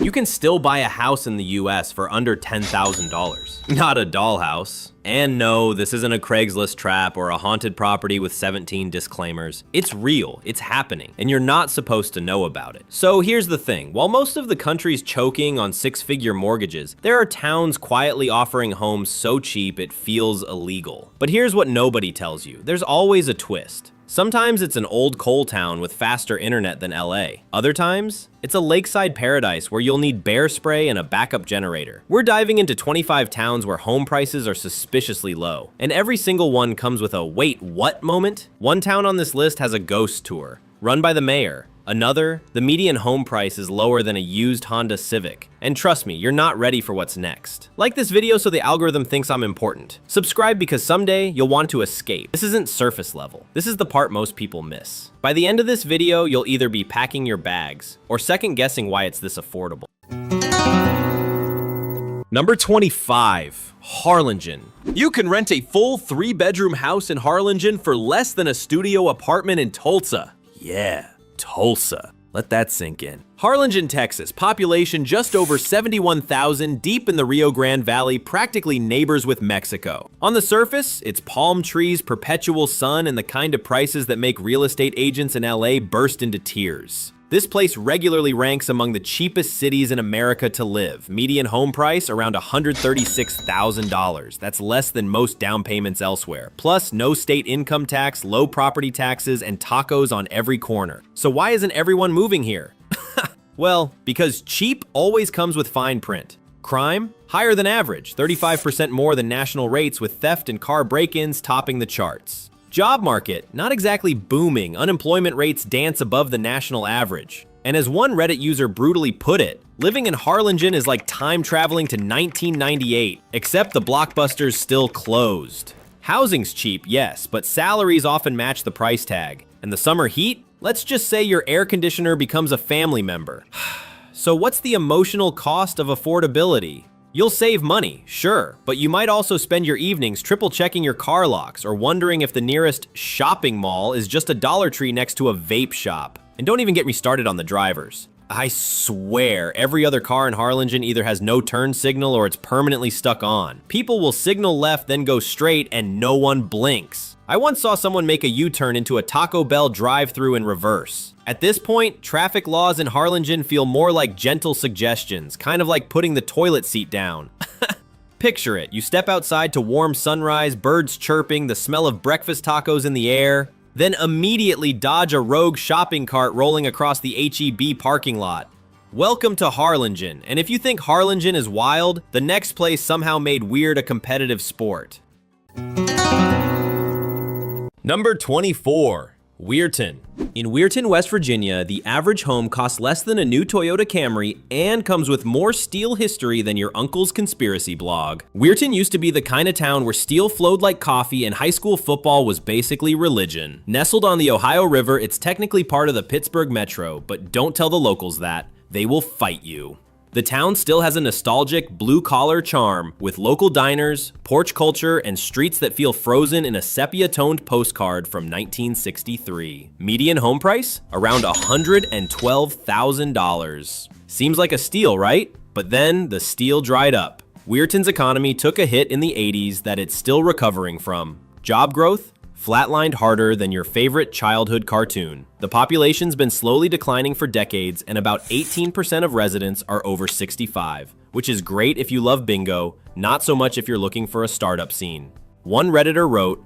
You can still buy a house in the US for under $10,000. Not a dollhouse. And no, this isn't a Craigslist trap or a haunted property with 17 disclaimers. It's real, it's happening, and you're not supposed to know about it. So here's the thing, while most of the country's choking on six-figure mortgages, there are towns quietly offering homes so cheap it feels illegal. But here's what nobody tells you, there's always a twist. Sometimes it's an old coal town with faster internet than LA. Other times, it's a lakeside paradise where you'll need bear spray and a backup generator. We're diving into 25 towns where home prices are suspiciously low, and every single one comes with a wait, what moment? One town on this list has a ghost tour, run by the mayor. Another, the median home price is lower than a used Honda Civic. And trust me, you're not ready for what's next. Like this video so the algorithm thinks I'm important. Subscribe because someday you'll want to escape. This isn't surface level. This is the part most people miss. By the end of this video, you'll either be packing your bags or second guessing why it's this affordable. Number 25, Harlingen. You can rent a full 3-bedroom house in Harlingen for less than a studio apartment in Tulsa. Yeah. Tulsa. Let that sink in. Harlingen, Texas, population just over 71,000, deep in the Rio Grande Valley, practically neighbors with Mexico. On the surface, it's palm trees, perpetual sun, and the kind of prices that make real estate agents in LA burst into tears. This place regularly ranks among the cheapest cities in America to live. Median home price around $136,000. That's less than most down payments elsewhere. Plus, no state income tax, low property taxes, and tacos on every corner. So why isn't everyone moving here? Well, because cheap always comes with fine print. Crime? Higher than average, 35% more than national rates, with theft and car break-ins topping the charts. Job market, not exactly booming. Unemployment rates dance above the national average. And as one Reddit user brutally put it, living in Harlingen is like time traveling to 1998, except the Blockbuster's still closed. Housing's cheap, yes, but salaries often match the price tag. And the summer heat? Let's just say your air conditioner becomes a family member. So what's the emotional cost of affordability? You'll save money, sure, but you might also spend your evenings triple-checking your car locks or wondering if the nearest shopping mall is just a Dollar Tree next to a vape shop. And don't even get me started on the drivers. I swear, every other car in Harlingen either has no turn signal or it's permanently stuck on. People will signal left, then go straight, and no one blinks. I once saw someone make a U-turn into a Taco Bell drive-thru in reverse. At this point, traffic laws in Harlingen feel more like gentle suggestions, kind of like putting the toilet seat down. Picture it, you step outside to warm sunrise, birds chirping, the smell of breakfast tacos in the air, then immediately dodge a rogue shopping cart rolling across the H-E-B parking lot. Welcome to Harlingen, and if you think Harlingen is wild, the next place somehow made weird a competitive sport. Number 24. Weirton. In Weirton, West Virginia, the average home costs less than a new Toyota Camry and comes with more steel history than your uncle's conspiracy blog. Weirton used to be the kind of town where steel flowed like coffee and high school football was basically religion. Nestled on the Ohio River, it's technically part of the Pittsburgh Metro, but don't tell the locals that. They will fight you. The town still has a nostalgic blue-collar charm with local diners, porch culture, and streets that feel frozen in a sepia-toned postcard from 1963. Median home price? Around $112,000. Seems like a steal, right? But then the steal dried up. Weirton's economy took a hit in the 80s that it's still recovering from. Job growth? Flatlined harder than your favorite childhood cartoon. The population's been slowly declining for decades, and about 18% of residents are over 65, which is great if you love bingo, not so much if you're looking for a startup scene. One Redditor wrote,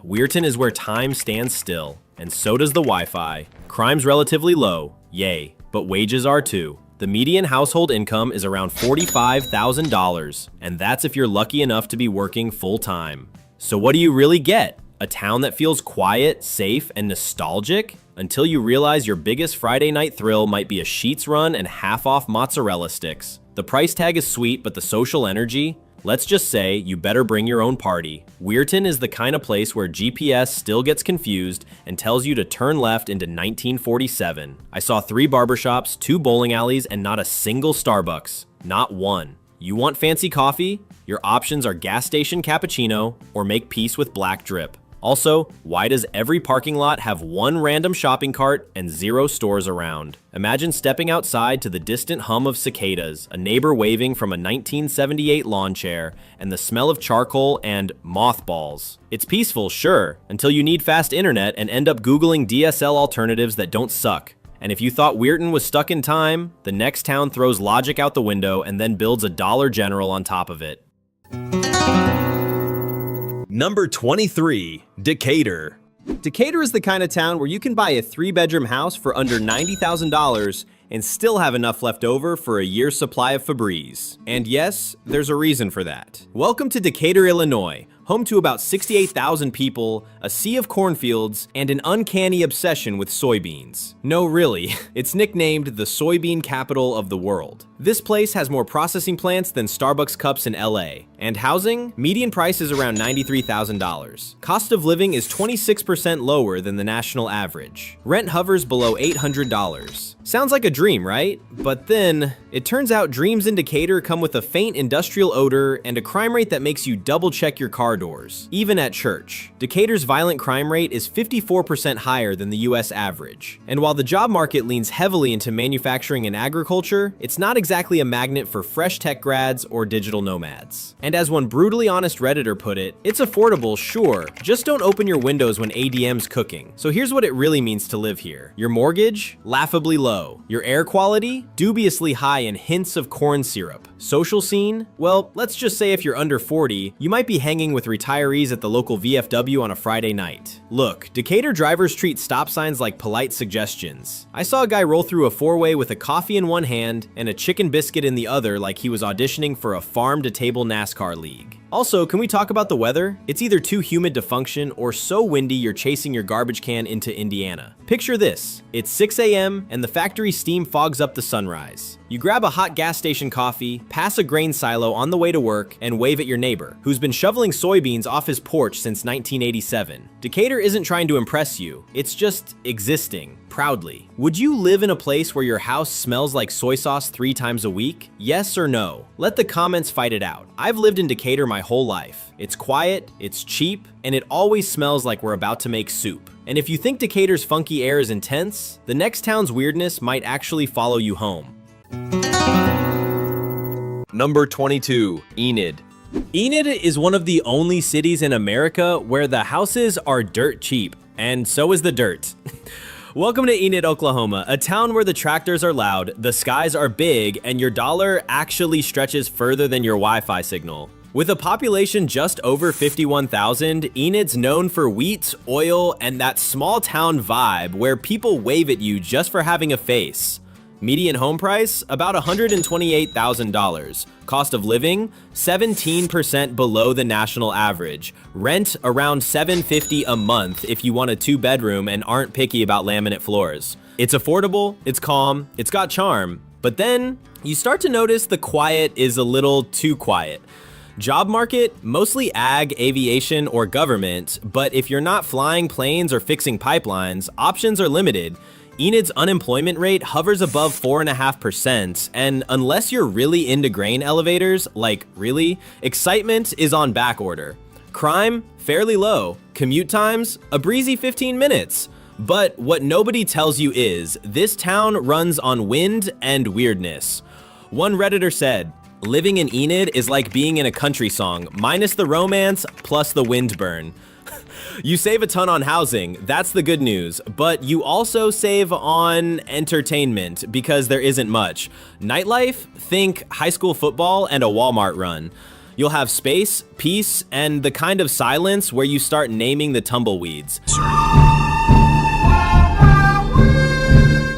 Weirton is where time stands still, and so does the Wi-Fi. Crime's relatively low, yay, but wages are too. The median household income is around $45,000, and that's if you're lucky enough to be working full-time. So what do you really get? A town that feels quiet, safe, and nostalgic? Until you realize your biggest Friday night thrill might be a Sheetz run and half-off mozzarella sticks. The price tag is sweet, but the social energy? Let's just say you better bring your own party. Weirton is the kind of place where GPS still gets confused and tells you to turn left into 1947. I saw 3 barbershops, 2 bowling alleys, and not a single Starbucks. Not one. You want fancy coffee? Your options are gas station cappuccino or make peace with black drip. Also, why does every parking lot have one random shopping cart and 0 stores around? Imagine stepping outside to the distant hum of cicadas, a neighbor waving from a 1978 lawn chair, and the smell of charcoal and mothballs. It's peaceful, sure, until you need fast internet and end up Googling DSL alternatives that don't suck. And if you thought Weirton was stuck in time, the next town throws logic out the window and then builds a Dollar General on top of it. Number 23, Decatur. Decatur is the kind of town where you can buy a 3-bedroom house for under $90,000 and still have enough left over for a year's supply of Febreze. And yes, there's a reason for that. Welcome to Decatur, Illinois, home to about 68,000 people, a sea of cornfields, and an uncanny obsession with soybeans. No, really, it's nicknamed the soybean capital of the world. This place has more processing plants than Starbucks cups in LA. And housing? Median price is around $93,000. Cost of living is 26% lower than the national average. Rent hovers below $800. Sounds like a dream, right? But then, it turns out dreams in Decatur come with a faint industrial odor and a crime rate that makes you double-check your car doors, even at church. Decatur's violent crime rate is 54% higher than the US average. And while the job market leans heavily into manufacturing and agriculture, it's not exactly a magnet for fresh tech grads or digital nomads. And as one brutally honest Redditor put it, it's affordable, sure, just don't open your windows when ADM's cooking. So here's what it really means to live here. Your mortgage? Laughably low. Your air quality? Dubiously high in hints of corn syrup. Social scene? Well, let's just say if you're under 40, you might be hanging with retirees at the local VFW on a Friday night. Look, Decatur drivers treat stop signs like polite suggestions. I saw a guy roll through a 4-way with a coffee in one hand and a chicken biscuit in the other like he was auditioning for a farm-to-table NASCAR league. Also, can we talk about the weather? It's either too humid to function or so windy you're chasing your garbage can into Indiana. Picture this. It's 6 a.m. and the factory steam fogs up the sunrise. You grab a hot gas station coffee, pass a grain silo on the way to work, and wave at your neighbor, who's been shoveling soybeans off his porch since 1987. Decatur isn't trying to impress you, it's just existing, proudly. Would you live in a place where your house smells like soy sauce 3 times a week? Yes or no? Let the comments fight it out. I've lived in Decatur my whole life. It's quiet, it's cheap, and it always smells like we're about to make soup. And if you think Decatur's funky air is intense, the next town's weirdness might actually follow you home. Number 22, Enid. Enid is one of the only cities in America where the houses are dirt cheap, and so is the dirt. Welcome to Enid, Oklahoma, a town where the tractors are loud, the skies are big, and your dollar actually stretches further than your Wi-Fi signal. With a population just over 51,000, Enid's known for wheat, oil, and that small town vibe where people wave at you just for having a face. Median home price, about $128,000. Cost of living, 17% below the national average. Rent, around $750 a month if you want a 2-bedroom and aren't picky about laminate floors. It's affordable, it's calm, it's got charm, but then you start to notice the quiet is a little too quiet. Job market, mostly ag, aviation, or government, but if you're not flying planes or fixing pipelines, options are limited. Enid's unemployment rate hovers above 4.5%, and unless you're really into grain elevators, like really, excitement is on back order. Crime, fairly low. Commute times, a breezy 15 minutes. But what nobody tells you is, this town runs on wind and weirdness. One Redditor said, "Living in Enid is like being in a country song, minus the romance, plus the wind burn." You save a ton on housing, that's the good news, but you also save on entertainment because there isn't much. Nightlife? Think high school football and a Walmart run. You'll have space, peace, and the kind of silence where you start naming the tumbleweeds.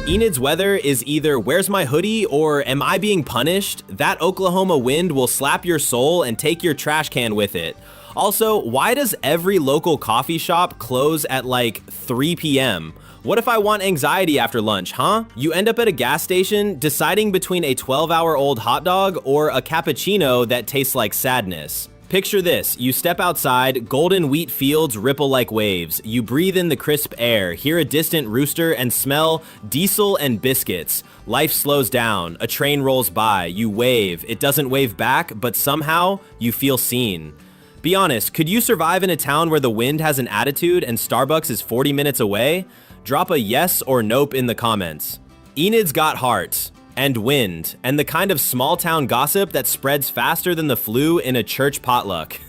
Enid's weather is either where's my hoodie or am I being punished? That Oklahoma wind will slap your soul and take your trash can with it. Also, why does every local coffee shop close at like 3 p.m.? What if I want anxiety after lunch, huh? You end up at a gas station deciding between a 12-hour-old hot dog or a cappuccino that tastes like sadness. Picture this, you step outside, golden wheat fields ripple like waves. You breathe in the crisp air, hear a distant rooster, and smell diesel and biscuits. Life slows down, a train rolls by, you wave, it doesn't wave back, but somehow you feel seen. Be honest, could you survive in a town where the wind has an attitude and Starbucks is 40 minutes away? Drop a yes or nope in the comments. Enid's got heart and wind and the kind of small town gossip that spreads faster than the flu in a church potluck.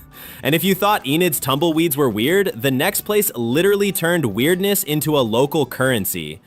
And if you thought Enid's tumbleweeds were weird, the next place literally turned weirdness into a local currency.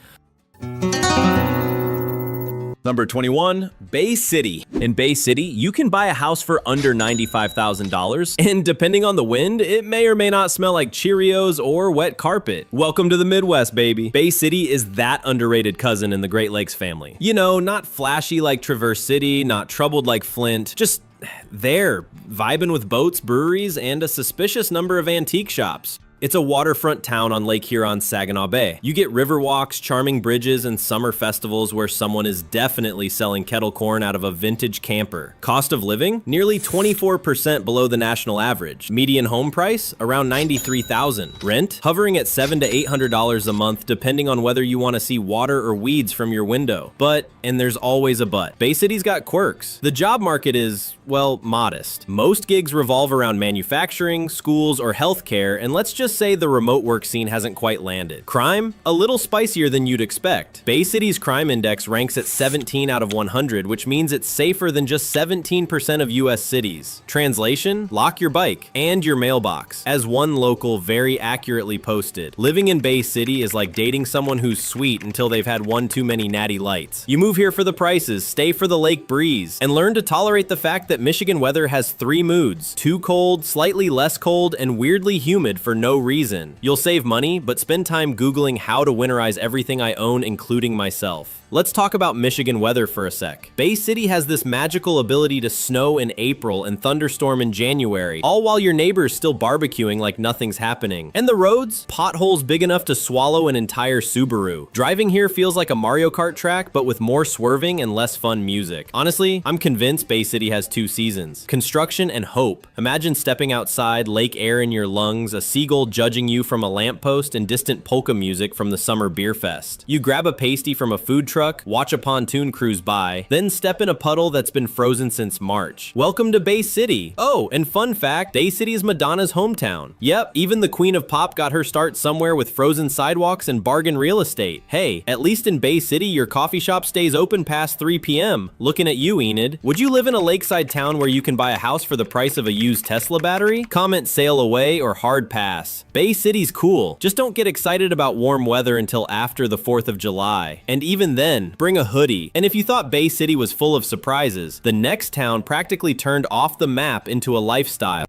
Number 21, Bay City. In Bay City, you can buy a house for under $95,000, and depending on the wind, it may or may not smell like Cheerios or wet carpet. Welcome to the Midwest, baby. Bay City is that underrated cousin in the Great Lakes family. You know, not flashy like Traverse City, not troubled like Flint, just there, vibing with boats, breweries, and a suspicious number of antique shops. It's a waterfront town on Lake Huron's Saginaw Bay. You get river walks, charming bridges, and summer festivals where someone is definitely selling kettle corn out of a vintage camper. Cost of living? Nearly 24% below the national average. Median home price? Around $93,000. Rent? Hovering at $700 to $800 a month depending on whether you want to see water or weeds from your window. But, and there's always a but, Bay City's got quirks. The job market is, well, modest. Most gigs revolve around manufacturing, schools, or healthcare, and let's just say the remote work scene hasn't quite landed. Crime? A little spicier than you'd expect. Bay City's crime index ranks at 17 out of 100, which means it's safer than just 17% of US cities. Translation? Lock your bike and your mailbox. As one local very accurately posted, living in Bay City is like dating someone who's sweet until they've had one too many natty lights. You move here for the prices, stay for the lake breeze, and learn to tolerate the fact that Michigan weather has 3 moods: too cold, slightly less cold, and weirdly humid for no reason. You'll save money, but spend time Googling how to winterize everything I own, including myself. Let's talk about Michigan weather for a sec. Bay City has this magical ability to snow in April and thunderstorm in January, all while your neighbor's still barbecuing like nothing's happening. And the roads? Potholes big enough to swallow an entire Subaru. Driving here feels like a Mario Kart track, but with more swerving and less fun music. Honestly, I'm convinced Bay City has 2 seasons: construction and hope. Imagine stepping outside, lake air in your lungs, a seagull judging you from a lamppost, and distant polka music from the summer beer fest. You grab a pasty from a food truck, watch a pontoon cruise by, then step in a puddle that's been frozen since March. Welcome to Bay City. Oh, and fun fact, Bay City is Madonna's hometown. Yep, even the queen of pop got her start somewhere with frozen sidewalks and bargain real estate. Hey, at least in Bay City, your coffee shop stays open past 3 p.m. Looking at you, Enid. Would you live in a lakeside town where you can buy a house for the price of a used Tesla battery? Comment sail away or hard pass. Bay City's cool. Just don't get excited about warm weather until after the 4th of July. And even then, bring a hoodie. And if you thought Bay City was full of surprises, the next town practically turned off the map into a lifestyle.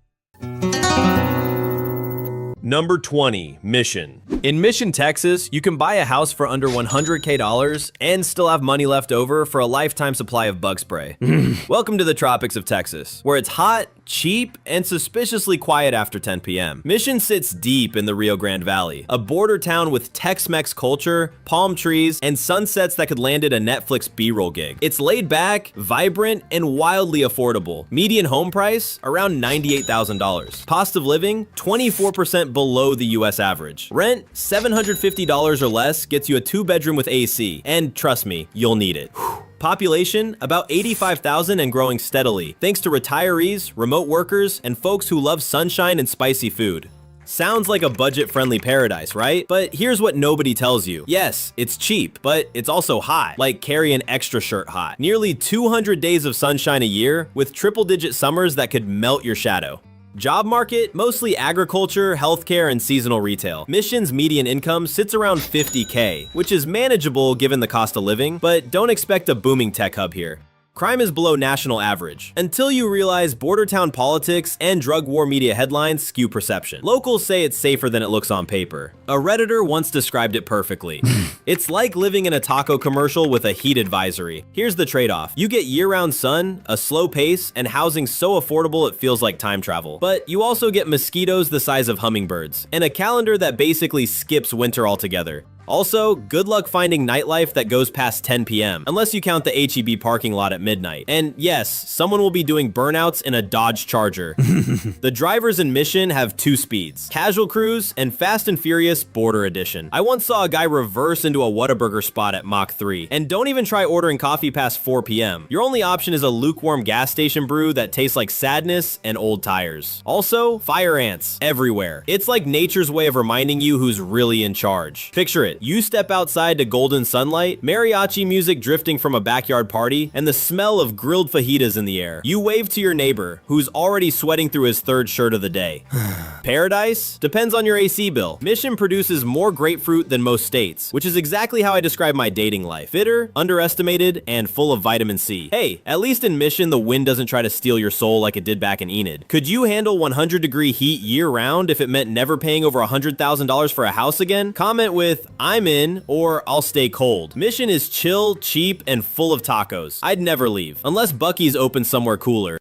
Number 20, Mission. In Mission, Texas, you can buy a house for under $100K and still have money left over for a lifetime supply of bug spray. Welcome to the tropics of Texas, where it's hot, cheap, and suspiciously quiet after 10 p.m. Mission sits deep in the Rio Grande Valley, a border town with Tex-Mex culture, palm trees, and sunsets that could land at a Netflix B-roll gig. It's laid back, vibrant, and wildly affordable. Median home price, around $98,000. Cost of living, 24% below the US average. Rent, $750 or less gets you a 2-bedroom with AC, and trust me, you'll need it. Population, about 85,000 and growing steadily, thanks to retirees, remote workers, and folks who love sunshine and spicy food. Sounds like a budget-friendly paradise, right? But here's what nobody tells you. Yes, it's cheap, but it's also hot, like carry an extra shirt hot. Nearly 200 days of sunshine a year, with triple-digit summers that could melt your shadow. Job market, mostly agriculture, healthcare, and seasonal retail. Mission's median income sits around $50K, which is manageable given the cost of living, but don't expect a booming tech hub here. Crime is below national average, until you realize border town politics and drug war media headlines skew perception. Locals say it's safer than it looks on paper. A Redditor once described it perfectly. It's like living in a taco commercial with a heat advisory. Here's the trade-off. You get year-round sun, a slow pace, and housing so affordable it feels like time travel. But you also get mosquitoes the size of hummingbirds, and a calendar that basically skips winter altogether. Also, good luck finding nightlife that goes past 10 p.m., unless you count the H-E-B parking lot at midnight. And yes, someone will be doing burnouts in a Dodge Charger. The drivers in Mission have 2 speeds, Casual Cruise and Fast and Furious Border Edition. I once saw a guy reverse into a Whataburger spot at Mach 3. And don't even try ordering coffee past 4 p.m. Your only option is a lukewarm gas station brew that tastes like sadness and old tires. Also, fire ants everywhere. It's like nature's way of reminding you who's really in charge. Picture it. You step outside to golden sunlight, mariachi music drifting from a backyard party, and the smell of grilled fajitas in the air. You wave to your neighbor, who's already sweating through his 3rd shirt of the day. Paradise? Depends on your AC bill. Mission produces more grapefruit than most states, which is exactly how I describe my dating life. Bitter, underestimated, and full of vitamin C. Hey, at least in Mission, the wind doesn't try to steal your soul like it did back in Enid. Could you handle 100-degree heat year-round if it meant never paying over $100,000 for a house again? Comment with, I'm in, or I'll stay cold. Mission is chill, cheap, and full of tacos. I'd never leave, unless Buc-ee's open somewhere cooler.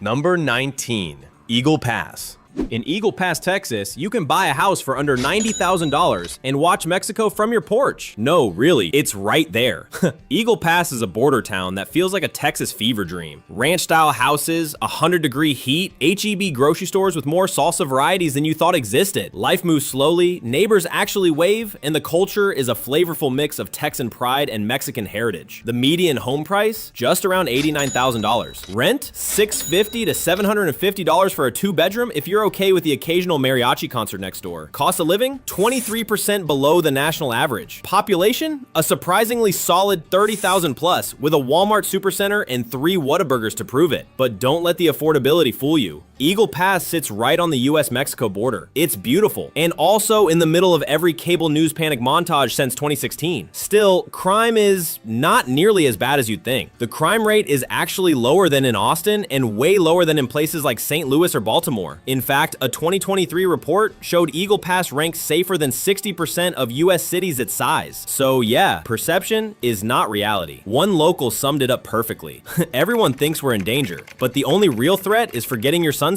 Number 19. Eagle Pass. In Eagle Pass, Texas, you can buy a house for under $90,000 and watch Mexico from your porch. No, really, it's right there. Eagle Pass is a border town that feels like a Texas fever dream. Ranch-style houses, 100-degree heat, H-E-B grocery stores with more salsa varieties than you thought existed. Life moves slowly, neighbors actually wave, and the culture is a flavorful mix of Texan pride and Mexican heritage. The median home price? Just around $89,000. Rent? $650 to $750 for a 2-bedroom if you're okay with the occasional mariachi concert next door. Cost of living? 23% below the national average. Population? A surprisingly solid 30,000 plus, with a Walmart Supercenter and 3 Whataburgers to prove it. But don't let the affordability fool you. Eagle Pass sits right on the US-Mexico border. It's beautiful, and also in the middle of every cable news panic montage since 2016. Still, crime is not nearly as bad as you'd think. The crime rate is actually lower than in Austin and way lower than in places like St. Louis or Baltimore. In fact, a 2023 report showed Eagle Pass ranks safer than 60% of US cities its size. So yeah, perception is not reality. One local summed it up perfectly. Everyone thinks we're in danger, but the only real threat is forgetting your sunscreen.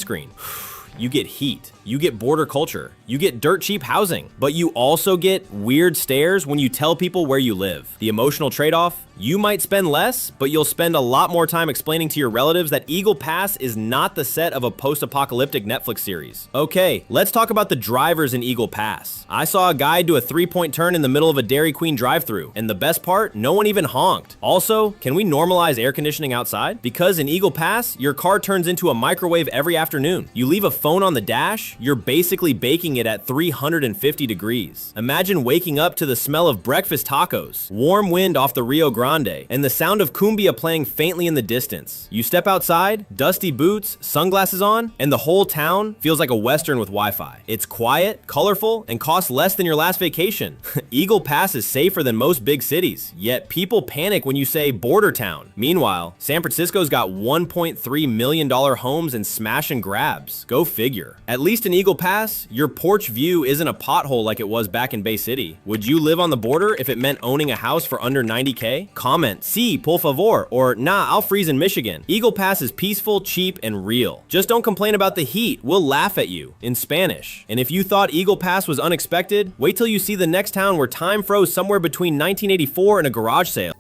You get heat, you get border culture, you get dirt cheap housing, but you also get weird stares when you tell people where you live. The emotional trade-off? You might spend less, but you'll spend a lot more time explaining to your relatives that Eagle Pass is not the set of a post-apocalyptic Netflix series. Okay, let's talk about the drivers in Eagle Pass. I saw a guy do a 3-point turn in the middle of a Dairy Queen drive-thru, and the best part, no one even honked. Also, can we normalize air conditioning outside? Because in Eagle Pass, your car turns into a microwave every afternoon. You leave a phone on the dash, you're basically baking it at 350 degrees. Imagine waking up to the smell of breakfast tacos, warm wind off the Rio Grande, and the sound of cumbia playing faintly in the distance. You step outside, dusty boots, sunglasses on, and the whole town feels like a Western with Wi-Fi. It's quiet, colorful, and costs less than your last vacation. Eagle Pass is safer than most big cities, yet people panic when you say border town. Meanwhile, San Francisco's got $1.3 million homes and smash and grabs. Go figure. At least in Eagle Pass, your porch view isn't a pothole like it was back in Bay City. Would you live on the border if it meant owning a house for under $90K? Comment, sí, por favor, or nah, I'll freeze in Michigan. Eagle Pass is peaceful, cheap, and real. Just don't complain about the heat. We'll laugh at you in Spanish. And if you thought Eagle Pass was unexpected, wait till you see the next town where time froze somewhere between 1984 and a garage sale.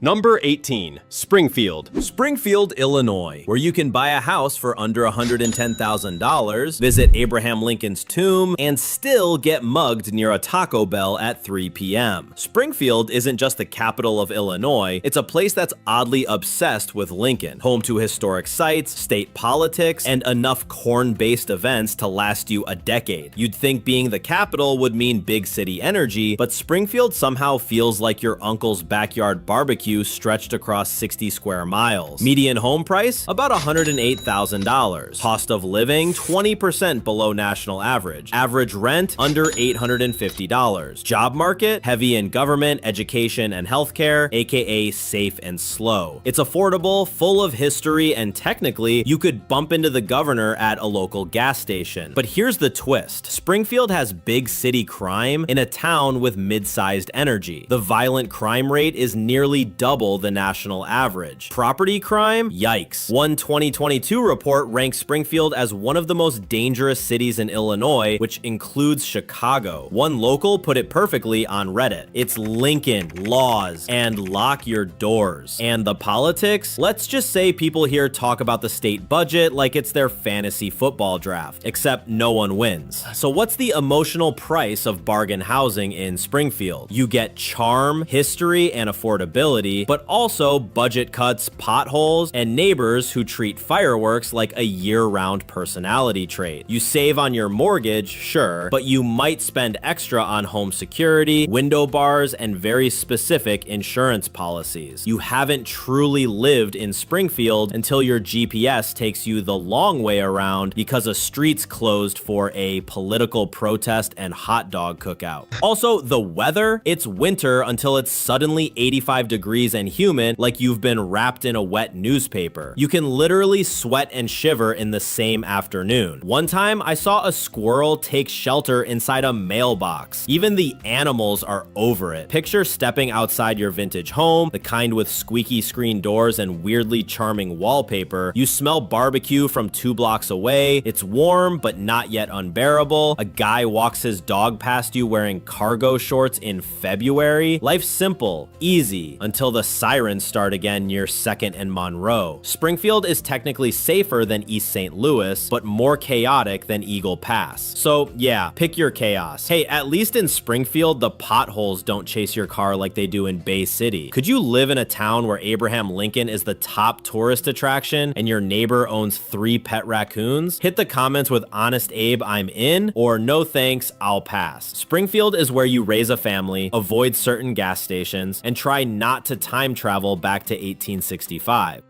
Number 18, Springfield. Springfield, Illinois, where you can buy a house for under $110,000, visit Abraham Lincoln's tomb, and still get mugged near a Taco Bell at 3 p.m. Springfield isn't just the capital of Illinois, it's a place that's oddly obsessed with Lincoln, home to historic sites, state politics, and enough corn-based events to last you a decade. You'd think being the capital would mean big city energy, but Springfield somehow feels like your uncle's backyard barbecue stretched across 60 square miles. Median home price? About $108,000. Cost of living? 20% below national average. Average rent? Under $850. Job market? Heavy in government, education, and healthcare, aka safe and slow. It's affordable, full of history, and technically, you could bump into the governor at a local gas station. But here's the twist. Springfield has big city crime in a town with mid-sized energy. The violent crime rate is nearly double the national average. Property crime? Yikes. One 2022 report ranks Springfield as one of the most dangerous cities in Illinois, which includes Chicago. One local put it perfectly on Reddit. It's Lincoln, laws, and lock your doors. And the politics? Let's just say people here talk about the state budget like it's their fantasy football draft, except no one wins. So what's the emotional price of bargain housing in Springfield? You get charm, history, and affordability, but also budget cuts, potholes, and neighbors who treat fireworks like a year-round personality trait. You save on your mortgage, sure, but you might spend extra on home security, window bars, and very specific insurance policies. You haven't truly lived in Springfield until your GPS takes you the long way around because a street's closed for a political protest and hot dog cookout. Also, the weather, it's winter until it's suddenly 85 degrees and humid like you've been wrapped in a wet newspaper. You can literally sweat and shiver in the same afternoon. One time, I saw a squirrel take shelter inside a mailbox. Even the animals are over it. Picture stepping outside your vintage home, the kind with squeaky screen doors and weirdly charming wallpaper. You smell barbecue from 2 blocks away. It's warm, but not yet unbearable. A guy walks his dog past you wearing cargo shorts in February. Life's simple, easy, until the sirens start again near 2nd and Monroe. Springfield is technically safer than East St. Louis, but more chaotic than Eagle Pass. So yeah, pick your chaos. Hey, at least in Springfield, the potholes don't chase your car like they do in Bay City. Could you live in a town where Abraham Lincoln is the top tourist attraction and your neighbor owns 3 pet raccoons? Hit the comments with Honest Abe, I'm in, or no thanks, I'll pass. Springfield is where you raise a family, avoid certain gas stations, and try not to time travel back to 1865.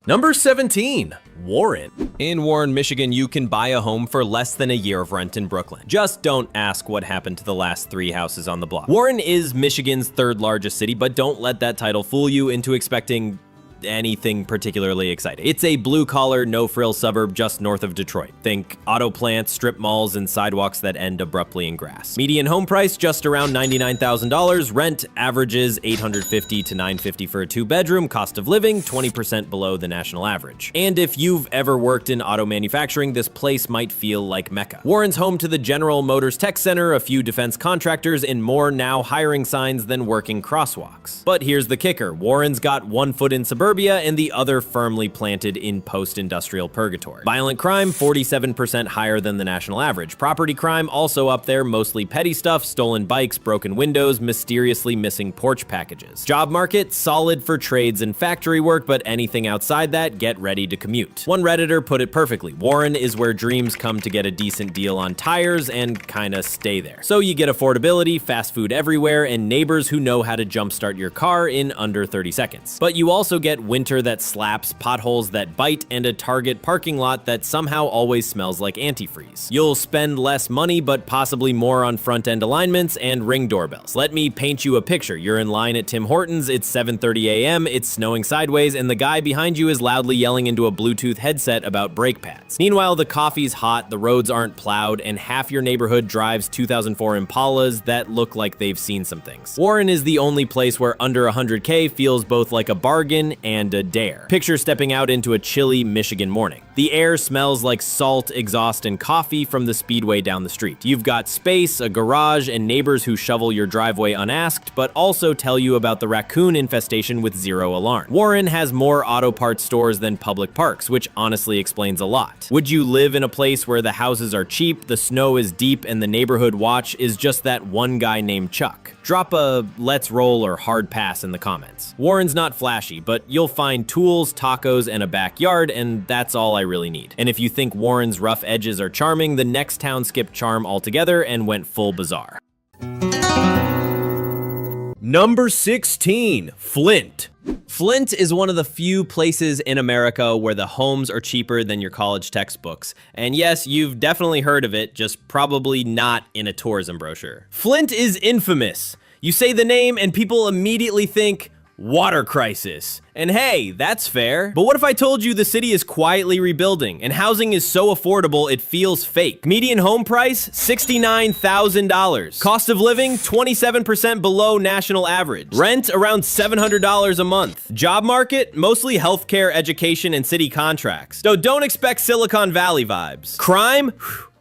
Number 17. Warren. In Warren, Michigan, you can buy a home for less than a year of rent in Brooklyn. Just don't ask what happened to the last 3 houses on the block. Warren is Michigan's 3rd largest city, but don't let that title fool you into expecting anything particularly exciting. It's a blue-collar, no-frills suburb just north of Detroit. Think auto plants, strip malls, and sidewalks that end abruptly in grass. Median home price just around $99,000. Rent averages $850 to $950 for a 2-bedroom. Cost of living 20% below the national average. And if you've ever worked in auto manufacturing, this place might feel like Mecca. Warren's home to the General Motors Tech Center, a few defense contractors, and more now hiring signs than working crosswalks. But here's the kicker. Warren's got one foot in suburbia and the other firmly planted in post-industrial purgatory. Violent crime, 47% higher than the national average. Property crime, also up there, mostly petty stuff, stolen bikes, broken windows, mysteriously missing porch packages. Job market, solid for trades and factory work, but anything outside that, get ready to commute. One Redditor put it perfectly. Warren is where dreams come to get a decent deal on tires and kinda stay there. So you get affordability, fast food everywhere, and neighbors who know how to jumpstart your car in under 30 seconds. But you also get winter that slaps, potholes that bite, and a Target parking lot that somehow always smells like antifreeze. You'll spend less money, but possibly more on front-end alignments and Ring doorbells. Let me paint you a picture. You're in line at Tim Hortons, it's 7:30 a.m., it's snowing sideways, and the guy behind you is loudly yelling into a Bluetooth headset about brake pads. Meanwhile, the coffee's hot, the roads aren't plowed, and half your neighborhood drives 2004 Impalas that look like they've seen some things. Warren is the only place where under 100K feels both like a bargain and a dare. Picture stepping out into a chilly Michigan morning. The air smells like salt, exhaust, and coffee from the speedway down the street. You've got space, a garage, and neighbors who shovel your driveway unasked, but also tell you about the raccoon infestation with zero alarm. Warren has more auto parts stores than public parks, which honestly explains a lot. Would you live in a place where the houses are cheap, the snow is deep, and the neighborhood watch is just that one guy named Chuck? Drop a let's roll or hard pass in the comments. Warren's not flashy, but you'll find tools, tacos, and a backyard, and that's all I really need. And if you think Warren's rough edges are charming, the next town skipped charm altogether and went full bizarre. Number 16, Flint. Flint is one of the few places in America where the homes are cheaper than your college textbooks. And yes, you've definitely heard of it, just probably not in a tourism brochure. Flint is infamous. You say the name and people immediately think, Water crisis. And hey, that's fair. But what if I told you the city is quietly rebuilding and housing is so affordable it feels fake? Median home price, $69,000. Cost of living, 27% below national average. Rent, around $700 a month. Job market, mostly healthcare, education, and city contracts. So don't expect Silicon Valley vibes. Crime?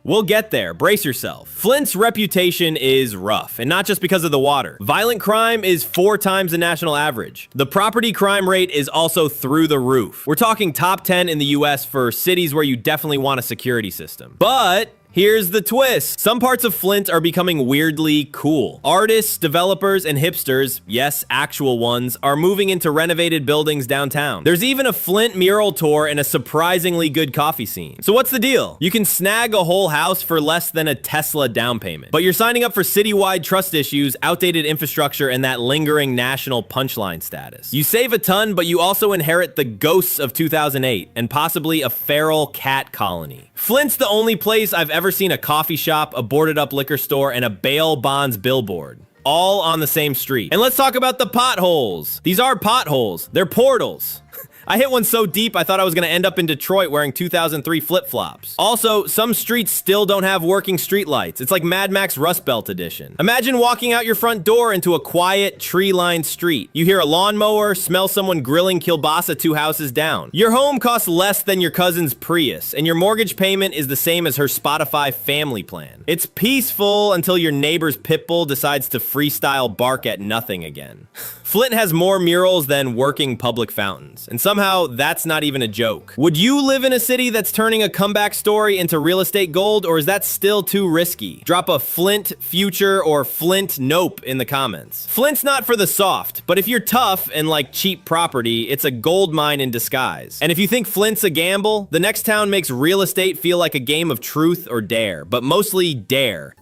We'll get there, brace yourself. Flint's reputation is rough, and not just because of the water. Violent crime is 4 times the national average. The property crime rate is also through the roof. We're talking top 10 in the US for cities where you definitely want a security system. But here's the twist. Some parts of Flint are becoming weirdly cool. Artists, developers, and hipsters, yes, actual ones, are moving into renovated buildings downtown. There's even a Flint mural tour and a surprisingly good coffee scene. So what's the deal? You can snag a whole house for less than a Tesla down payment. But you're signing up for citywide trust issues, outdated infrastructure, and that lingering national punchline status. You save a ton, but you also inherit the ghosts of 2008 and possibly a feral cat colony. Flint's the only place I've ever seen a coffee shop, a boarded up liquor store, and a bail bonds billboard, all on the same street. And let's talk about the potholes. These are potholes. They're portals. I hit one so deep I thought I was gonna end up in Detroit wearing 2003 flip-flops. Also, some streets still don't have working streetlights. It's like Mad Max Rust Belt edition. Imagine walking out your front door into a quiet, tree-lined street. You hear a lawnmower, smell someone grilling kielbasa 2 houses down. Your home costs less than your cousin's Prius, and your mortgage payment is the same as her Spotify family plan. It's peaceful until your neighbor's pit bull decides to freestyle bark at nothing again. Flint has more murals than working public fountains, and somehow that's not even a joke. Would you live in a city that's turning a comeback story into real estate gold, or is that still too risky? Drop a Flint future or Flint nope in the comments. Flint's not for the soft, but if you're tough and like cheap property, it's a gold mine in disguise. And if you think Flint's a gamble, the next town makes real estate feel like a game of truth or dare, but mostly dare.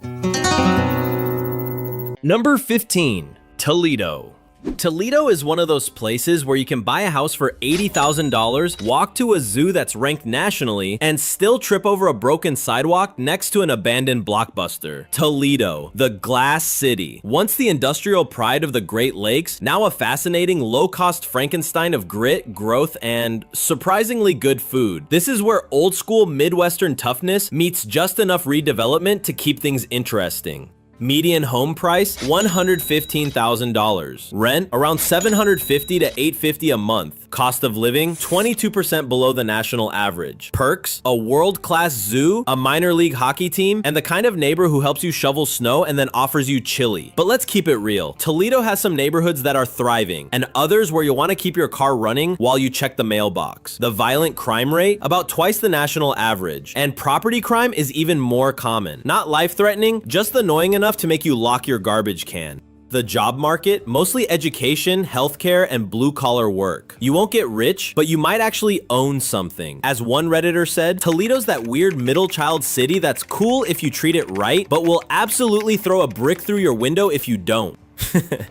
Number 15, Toledo. Toledo is one of those places where you can buy a house for $80,000, walk to a zoo that's ranked nationally, and still trip over a broken sidewalk next to an abandoned Blockbuster. Toledo, the Glass City. Once the industrial pride of the Great Lakes, now a fascinating low-cost Frankenstein of grit, growth, and surprisingly good food. This is where old-school Midwestern toughness meets just enough redevelopment to keep things interesting. Median home price, $115,000. Rent, around $750 to $850 a month. Cost of living, 22% below the national average. Perks, a world-class zoo, a minor league hockey team, and the kind of neighbor who helps you shovel snow and then offers you chili. But let's keep it real. Toledo has some neighborhoods that are thriving, and others where you'll want to keep your car running while you check the mailbox. The violent crime rate, about twice the national average. And property crime is even more common. Not life-threatening, just annoying enough to make you lock your garbage can. The job market, mostly education, healthcare, and blue-collar work. You won't get rich, but you might actually own something. As one Redditor said, Toledo's that weird middle child city that's cool if you treat it right, but will absolutely throw a brick through your window if you don't.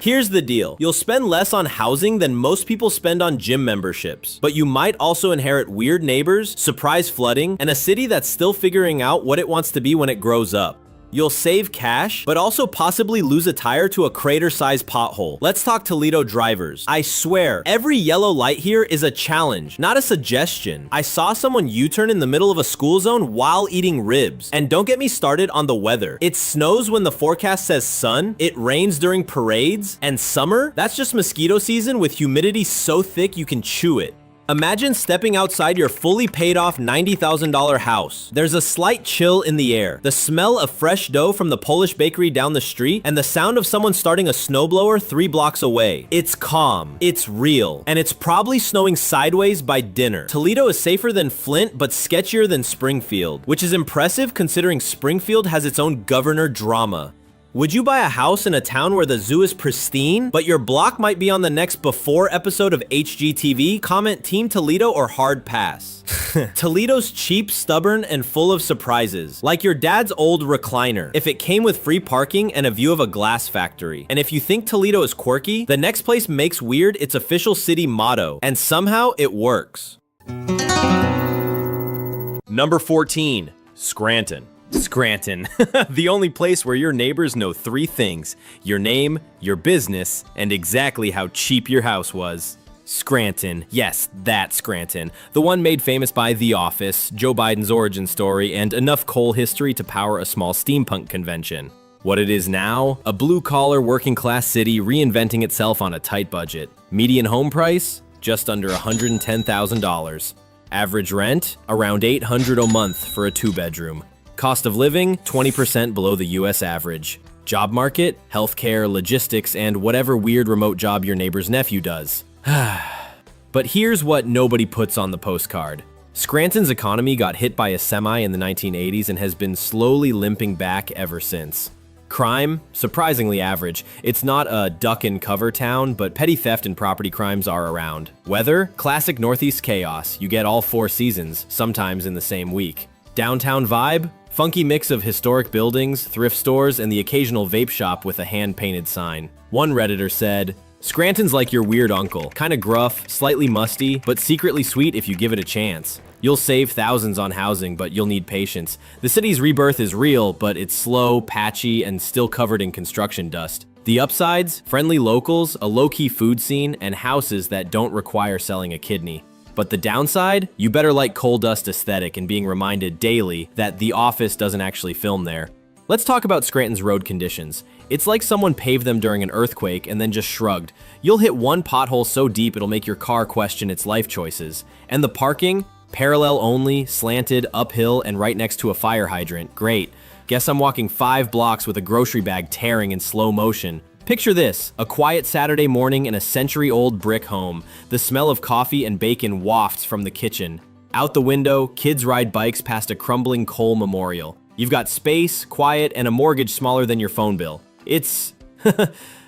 Here's the deal. You'll spend less on housing than most people spend on gym memberships, but you might also inherit weird neighbors, surprise flooding, and a city that's still figuring out what it wants to be when it grows up. You'll save cash, but also possibly lose a tire to a crater-sized pothole. Let's talk Toledo drivers. I swear, every yellow light here is a challenge, not a suggestion. I saw someone U-turn in the middle of a school zone while eating ribs. And don't get me started on the weather. It snows when the forecast says sun, it rains during parades, and summer? That's just mosquito season with humidity so thick you can chew it. Imagine stepping outside your fully paid off $90,000 house. There's a slight chill in the air, the smell of fresh dough from the Polish bakery down the street, and the sound of someone starting a snowblower 3 blocks away. It's calm, it's real, and it's probably snowing sideways by dinner. Toledo is safer than Flint, but sketchier than Springfield, which is impressive considering Springfield has its own governor drama. Would you buy a house in a town where the zoo is pristine, but your block might be on the next Before episode of HGTV? Comment Team Toledo or hard pass. Toledo's cheap, stubborn, and full of surprises. Like your dad's old recliner, if it came with free parking and a view of a glass factory. And if you think Toledo is quirky, the next place makes weird its official city motto, and somehow it works. Number 14, Scranton. Scranton, the only place where your neighbors know three things: your name, your business, and exactly how cheap your house was. Scranton, yes, that Scranton, the one made famous by The Office, Joe Biden's origin story, and enough coal history to power a small steampunk convention. What it is now? A blue-collar, working-class city reinventing itself on a tight budget. Median home price? Just under $110,000. Average rent? Around $800 a month for a two-bedroom. Cost of living? 20% below the US average. Job market? Healthcare, logistics, and whatever weird remote job your neighbor's nephew does. But here's what nobody puts on the postcard. Scranton's economy got hit by a semi in the 1980s and has been slowly limping back ever since. Crime? Surprisingly average. It's not a duck-and-cover town, but petty theft and property crimes are around. Weather? Classic Northeast chaos. You get all 4 seasons, sometimes in the same week. Downtown vibe? Funky mix of historic buildings, thrift stores, and the occasional vape shop with a hand-painted sign. One Redditor said, "Scranton's like your weird uncle, kinda gruff, slightly musty, but secretly sweet if you give it a chance. You'll save thousands on housing, but you'll need patience. The city's rebirth is real, but it's slow, patchy, and still covered in construction dust. The upsides? Friendly locals, a low-key food scene, and houses that don't require selling a kidney. But the downside? You better like coal dust aesthetic and being reminded daily that The Office doesn't actually film there." Let's talk about Scranton's road conditions. It's like someone paved them during an earthquake and then just shrugged. You'll hit one pothole so deep it'll make your car question its life choices. And the parking? Parallel only, slanted, uphill, and right next to a fire hydrant. Great. Guess I'm walking 5 blocks with a grocery bag tearing in slow motion. Picture this, a quiet Saturday morning in a century-old brick home. The smell of coffee and bacon wafts from the kitchen. Out the window, kids ride bikes past a crumbling coal memorial. You've got space, quiet, and a mortgage smaller than your phone bill. It's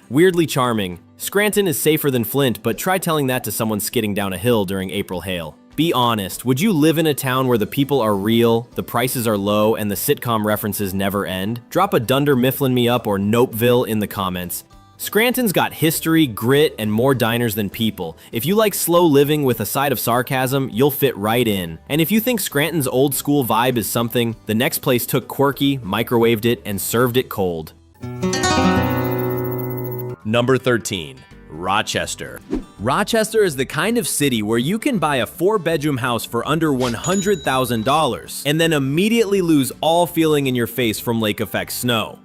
weirdly charming. Scranton is safer than Flint, but try telling that to someone skidding down a hill during April hail. Be honest, would you live in a town where the people are real, the prices are low, and the sitcom references never end? Drop a Dunder Mifflin me up or Nopeville in the comments. Scranton's got history, grit, and more diners than people. If you like slow living with a side of sarcasm, you'll fit right in. And if you think Scranton's old school vibe is something, the next place took quirky, microwaved it, and served it cold. Number 13. Rochester. Rochester is the kind of city where you can buy a 4-bedroom house for under $100,000 and then immediately lose all feeling in your face from lake effect snow.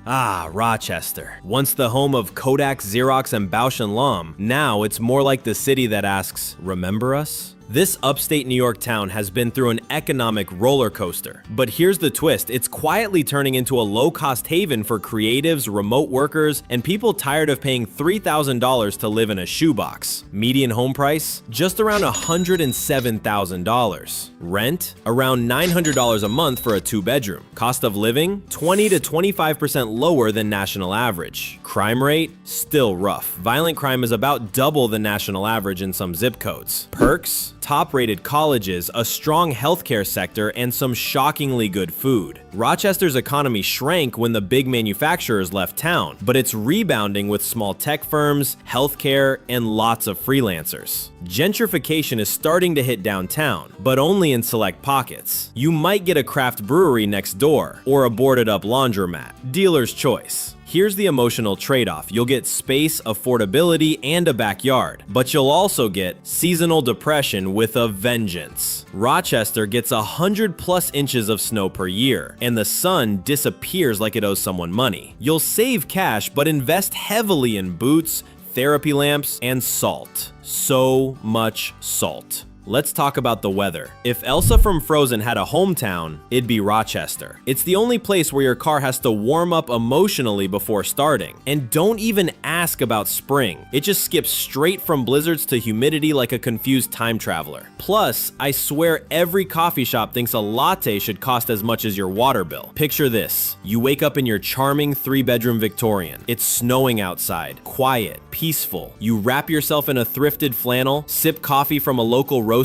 Ah, Rochester. Once the home of Kodak, Xerox, and Bausch & Lomb, now it's more like the city that asks, "Remember us?" This upstate New York town has been through an economic roller coaster. But here's the twist, it's quietly turning into a low-cost haven for creatives, remote workers, and people tired of paying $3,000 to live in a shoebox. Median home price? Just around $107,000. Rent? Around $900 a month for a 2-bedroom. Cost of living? 20 to 25% lower than national average. Crime rate? Still rough. Violent crime is about double the national average in some zip codes. Perks? Top-rated colleges, a strong healthcare sector, and some shockingly good food. Rochester's economy shrank when the big manufacturers left town, but it's rebounding with small tech firms, healthcare, and lots of freelancers. Gentrification is starting to hit downtown, but only in select pockets. You might get a craft brewery next door, or a boarded-up laundromat. Dealer's choice. Here's the emotional trade-off. You'll get space, affordability, and a backyard, but you'll also get seasonal depression with a vengeance. Rochester gets 100+ inches of snow per year, and the sun disappears like it owes someone money. You'll save cash, but invest heavily in boots, therapy lamps, and salt. So much salt. Let's talk about the weather. If Elsa from Frozen had a hometown, it'd be Rochester. It's the only place where your car has to warm up emotionally before starting. And don't even ask about spring. It just skips straight from blizzards to humidity like a confused time traveler. Plus, I swear every coffee shop thinks a latte should cost as much as your water bill. Picture this. You wake up in your charming 3-bedroom Victorian. It's snowing outside. Quiet. Peaceful. You wrap yourself in a thrifted flannel, sip coffee from a local roaster,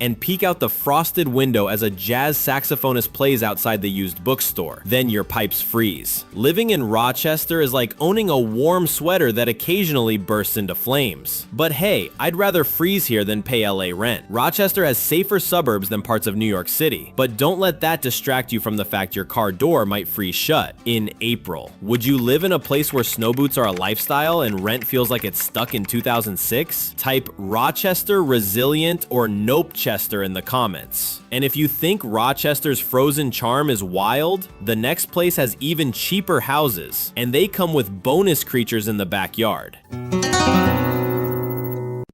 and peek out the frosted window as a jazz saxophonist plays outside the used bookstore. Then your pipes freeze. Living in Rochester is like owning a warm sweater that occasionally bursts into flames. But hey, I'd rather freeze here than pay LA rent. Rochester has safer suburbs than parts of New York City, but don't let that distract you from the fact your car door might freeze shut in April. Would you live in a place where snow boots are a lifestyle and rent feels like it's stuck in 2006? Type Rochester, Resilient, or Nopechester in the comments. And if you think Rochester's frozen charm is wild, the next place has even cheaper houses, and they come with bonus creatures in the backyard.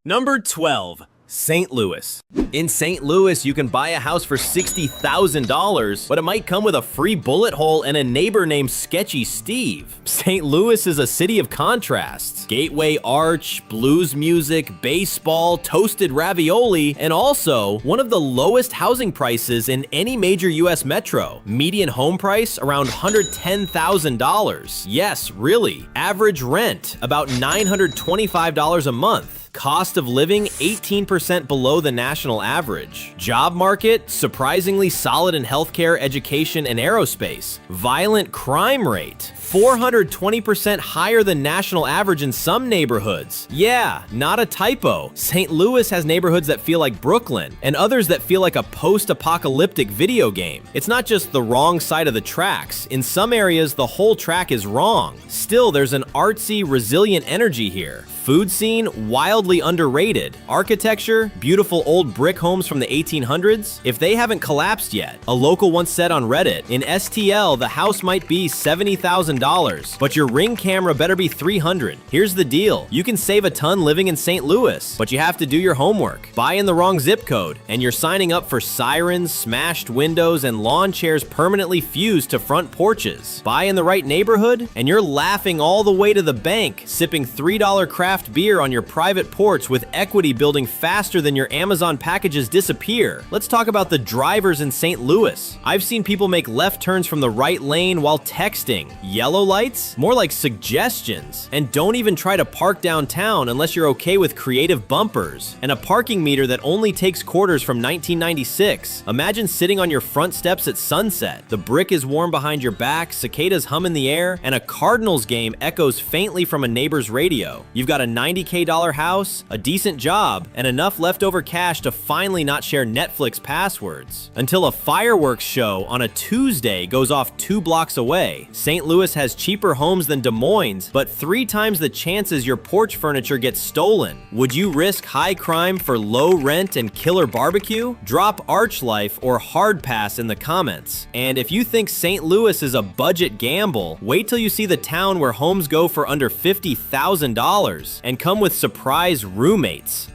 Number 12. St. Louis. In St. Louis, you can buy a house for $60,000, but it might come with a free bullet hole and a neighbor named Sketchy Steve. St. Louis is a city of contrasts. Gateway Arch, blues music, baseball, toasted ravioli, and also one of the lowest housing prices in any major US metro. Median home price around $110,000. Yes, really. Average rent about $925 a month. Cost of living 18% below the national average. Job market surprisingly solid in healthcare, education, and aerospace. Violent crime rate 420% higher than national average in some neighborhoods. Yeah, not a typo. St. Louis has neighborhoods that feel like Brooklyn and others that feel like a post-apocalyptic video game. It's not just the wrong side of the tracks. In some areas, the whole track is wrong. Still, there's an artsy, resilient energy here. Food scene, wildly underrated. Architecture, beautiful old brick homes from the 1800s. If they haven't collapsed yet, a local once said on Reddit, in STL, the house might be $70,000, but your Ring camera better be $300. Here's the deal. You can save a ton living in St. Louis, but you have to do your homework. Buy in the wrong zip code, and you're signing up for sirens, smashed windows, and lawn chairs permanently fused to front porches. Buy in the right neighborhood, and you're laughing all the way to the bank, sipping $3 craft beer on your private porch with equity building faster than your Amazon packages disappear. Let's talk about the drivers in St. Louis. I've seen people make left turns from the right lane while texting. Yellow lights? More like suggestions. And don't even try to park downtown unless you're okay with creative bumpers. And a parking meter that only takes quarters from 1996. Imagine sitting on your front steps at sunset. The brick is warm behind your back, cicadas hum in the air, and a Cardinals game echoes faintly from a neighbor's radio. You've got a $90K house, a decent job, and enough leftover cash to finally not share Netflix passwords. Until a fireworks show on a Tuesday goes off 2 blocks away. St. Louis has cheaper homes than Des Moines, but 3 times the chances your porch furniture gets stolen. Would you risk high crime for low rent and killer barbecue? Drop Arch Life or Hard Pass in the comments. And if you think St. Louis is a budget gamble, wait till you see the town where homes go for under $50,000 and come with surprise roommates.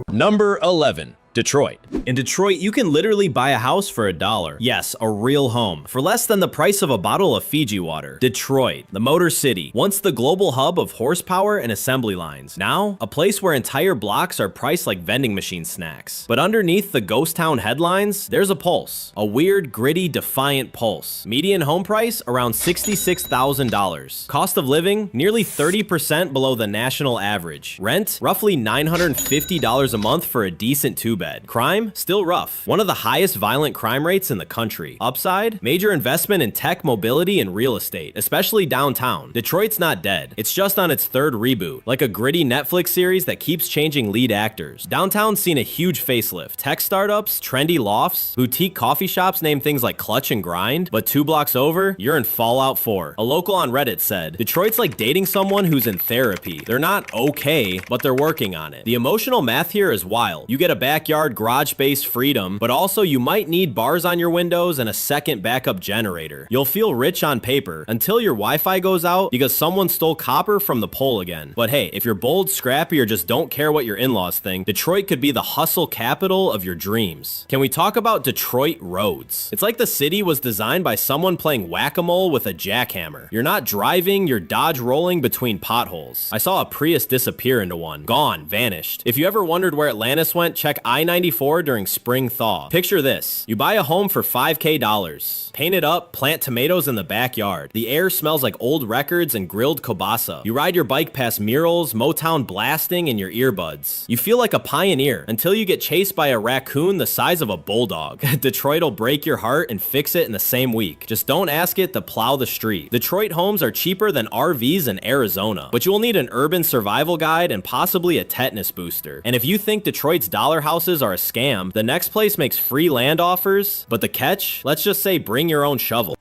Number 11. Detroit. In Detroit, you can literally buy a house for $1. Yes, a real home, for less than the price of a bottle of Fiji water. Detroit, the Motor City, once the global hub of horsepower and assembly lines. Now, a place where entire blocks are priced like vending machine snacks. But underneath the ghost town headlines, there's a pulse. A weird, gritty, defiant pulse. Median home price around $66,000. Cost of living nearly 30% below the national average. Rent roughly $950 a month for a decent 2-bed. Crime, still rough. One of the highest violent crime rates in the country. Upside, major investment in tech, mobility, and real estate, especially downtown. Detroit's not dead. It's just on its 3rd reboot, like a gritty Netflix series that keeps changing lead actors. Downtown's seen a huge facelift. Tech startups, trendy lofts, boutique coffee shops named things like Clutch and Grind, but 2 blocks over, you're in Fallout 4. A local on Reddit said, Detroit's like dating someone who's in therapy. They're not okay, but they're working on it. The emotional math here is wild. You get a backyard garage-based freedom, but also you might need bars on your windows and a second backup generator. You'll feel rich on paper until your Wi-Fi goes out because someone stole copper from the pole again. But hey, if you're bold, scrappy, or just don't care what your in-laws think, Detroit could be the hustle capital of your dreams. Can we talk about Detroit roads? It's like the city was designed by someone playing whack-a-mole with a jackhammer. You're not driving, you're dodge rolling between potholes. I saw a Prius disappear into one. Gone, vanished. If you ever wondered where Atlantis went, check high 94 during spring thaw. Picture this. You buy a home for $5K. Paint it up, plant tomatoes in the backyard. The air smells like old records and grilled kielbasa. You ride your bike past murals, Motown blasting in your earbuds. You feel like a pioneer until you get chased by a raccoon the size of a bulldog. Detroit will break your heart and fix it in the same week. Just don't ask it to plow the street. Detroit homes are cheaper than RVs in Arizona, but you will need an urban survival guide and possibly a tetanus booster. And if you think Detroit's dollar houses are a scam, the next place makes free land offers, but the catch? Let's just say bring your own shovel.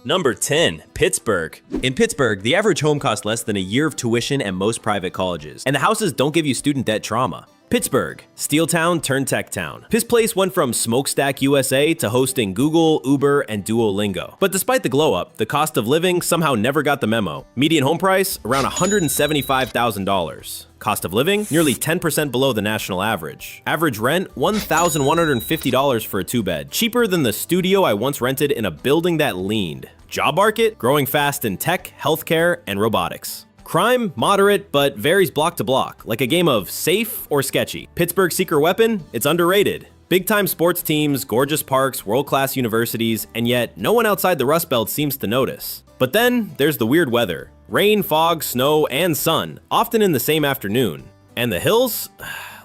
Number 10, Pittsburgh. In Pittsburgh, the average home costs less than a year of tuition at most private colleges, and the houses don't give you student debt trauma. Pittsburgh, steel town turned tech town. This place went from Smokestack USA to hosting Google, Uber, and Duolingo. But despite the glow up, the cost of living somehow never got the memo. Median home price, around $175,000. Cost of living, nearly 10% below the national average. Average rent, $1,150 for a 2-bed, cheaper than the studio I once rented in a building that leaned. Job market, growing fast in tech, healthcare, and robotics. Crime, moderate, but varies block to block, like a game of safe or sketchy. Pittsburgh's secret weapon? It's underrated. Big-time sports teams, gorgeous parks, world-class universities, and yet no one outside the Rust Belt seems to notice. But then there's the weird weather. Rain, fog, snow, and sun, often in the same afternoon. And the hills?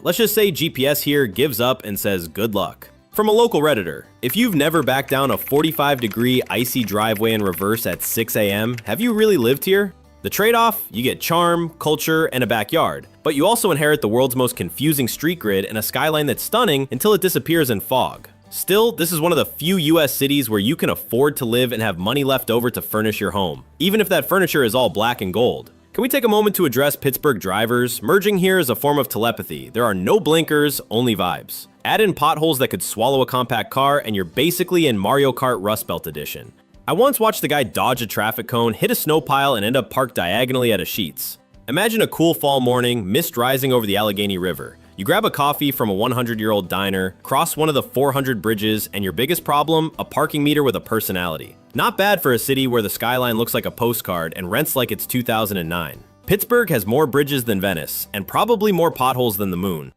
Let's just say GPS here gives up and says good luck. From a local Redditor, if you've never backed down a 45-degree icy driveway in reverse at 6 a.m., have you really lived here? The trade-off? You get charm, culture, and a backyard. But you also inherit the world's most confusing street grid and a skyline that's stunning until it disappears in fog. Still, this is one of the few US cities where you can afford to live and have money left over to furnish your home, even if that furniture is all black and gold. Can we take a moment to address Pittsburgh drivers? Merging here is a form of telepathy. There are no blinkers, only vibes. Add in potholes that could swallow a compact car, and you're basically in Mario Kart Rust Belt Edition. I once watched a guy dodge a traffic cone, hit a snow pile, and end up parked diagonally at a Sheetz. Imagine a cool fall morning, mist rising over the Allegheny River. You grab a coffee from a 100-year-old diner, cross one of the 400 bridges, and your biggest problem, a parking meter with a personality. Not bad for a city where the skyline looks like a postcard and rents like it's 2009. Pittsburgh has more bridges than Venice, and probably more potholes than the moon.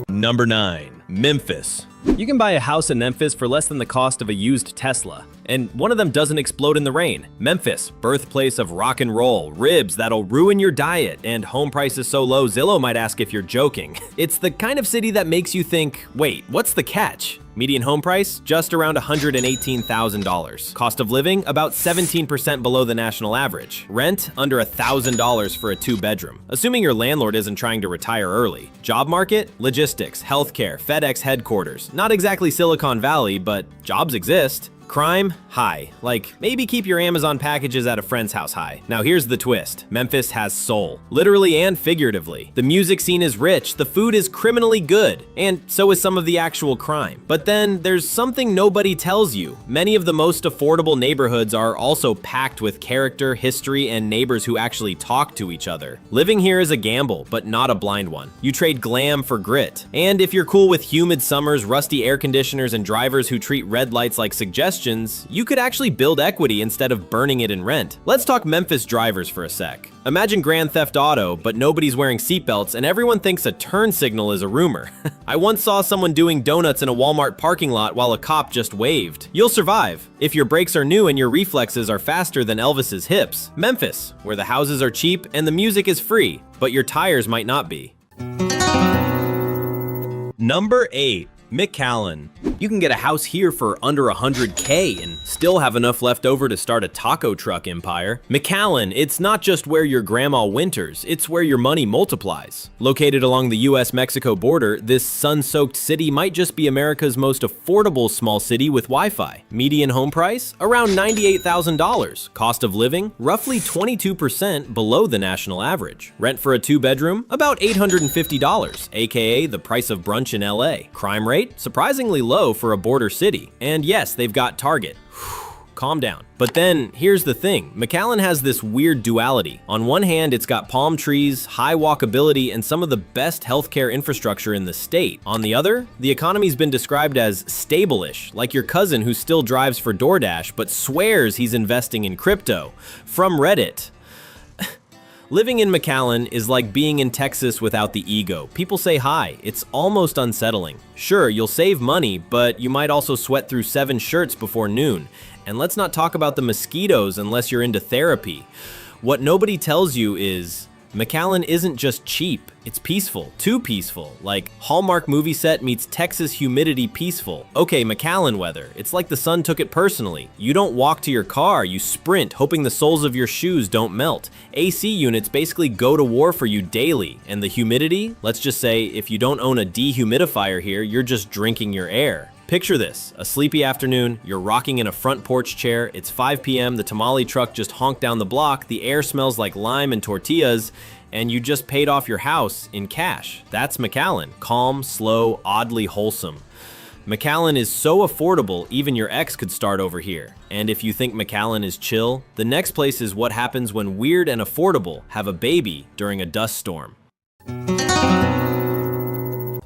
Number 9, Memphis. You can buy a house in Memphis for less than the cost of a used Tesla. And one of them doesn't explode in the rain. Memphis, birthplace of rock and roll, ribs that'll ruin your diet, and home prices so low Zillow might ask if you're joking. It's the kind of city that makes you think, wait, what's the catch? Median home price, just around $118,000. Cost of living, about 17% below the national average. Rent, under $1,000 for a 2-bedroom, assuming your landlord isn't trying to retire early. Job market, logistics, healthcare, FedEx headquarters. Not exactly Silicon Valley, but jobs exist. Crime, high. Like, maybe keep your Amazon packages at a friend's house high. Now here's the twist. Memphis has soul. Literally and figuratively. The music scene is rich, the food is criminally good, and so is some of the actual crime. But then there's something nobody tells you. Many of the most affordable neighborhoods are also packed with character, history, and neighbors who actually talk to each other. Living here is a gamble, but not a blind one. You trade glam for grit. And if you're cool with humid summers, rusty air conditioners, and drivers who treat red lights like suggestions, you could actually build equity instead of burning it in rent. Let's talk Memphis drivers for a sec. Imagine Grand Theft Auto, but nobody's wearing seatbelts and everyone thinks a turn signal is a rumor. I once saw someone doing donuts in a Walmart parking lot while a cop just waved. You'll survive if your brakes are new and your reflexes are faster than Elvis's hips. Memphis, where the houses are cheap and the music is free, but your tires might not be. Number 8. McAllen. You can get a house here for under $100K and still have enough left over to start a taco truck empire. McAllen, it's not just where your grandma winters, it's where your money multiplies. Located along the US-Mexico border, this sun-soaked city might just be America's most affordable small city with Wi-Fi. Median home price? Around $98,000. Cost of living? Roughly 22% below the national average. Rent for a 2-bedroom? About $850, aka the price of brunch in LA. Crime rate? Surprisingly low for a border city. And yes, they've got Target. Calm down. But then, here's the thing. McAllen has this weird duality. On one hand, it's got palm trees, high walkability, and some of the best healthcare infrastructure in the state. On the other, the economy's been described as stable-ish, like your cousin who still drives for DoorDash but swears he's investing in crypto. From Reddit. Living in McAllen is like being in Texas without the ego. People say hi. It's almost unsettling. Sure, you'll save money, but you might also sweat through 7 shirts before noon. And let's not talk about the mosquitoes unless you're into therapy. What nobody tells you is McAllen isn't just cheap, it's peaceful, too peaceful, like Hallmark movie set meets Texas humidity peaceful. Okay, McAllen weather, it's like the sun took it personally. You don't walk to your car, you sprint, hoping the soles of your shoes don't melt. AC units basically go to war for you daily, and the humidity, let's just say if you don't own a dehumidifier here, you're just drinking your air. Picture this, a sleepy afternoon, you're rocking in a front porch chair, it's 5 p.m., the tamale truck just honked down the block, the air smells like lime and tortillas, and you just paid off your house in cash. That's McAllen, calm, slow, oddly wholesome. McAllen is so affordable, even your ex could start over here. And if you think McAllen is chill, the next place is what happens when weird and affordable have a baby during a dust storm.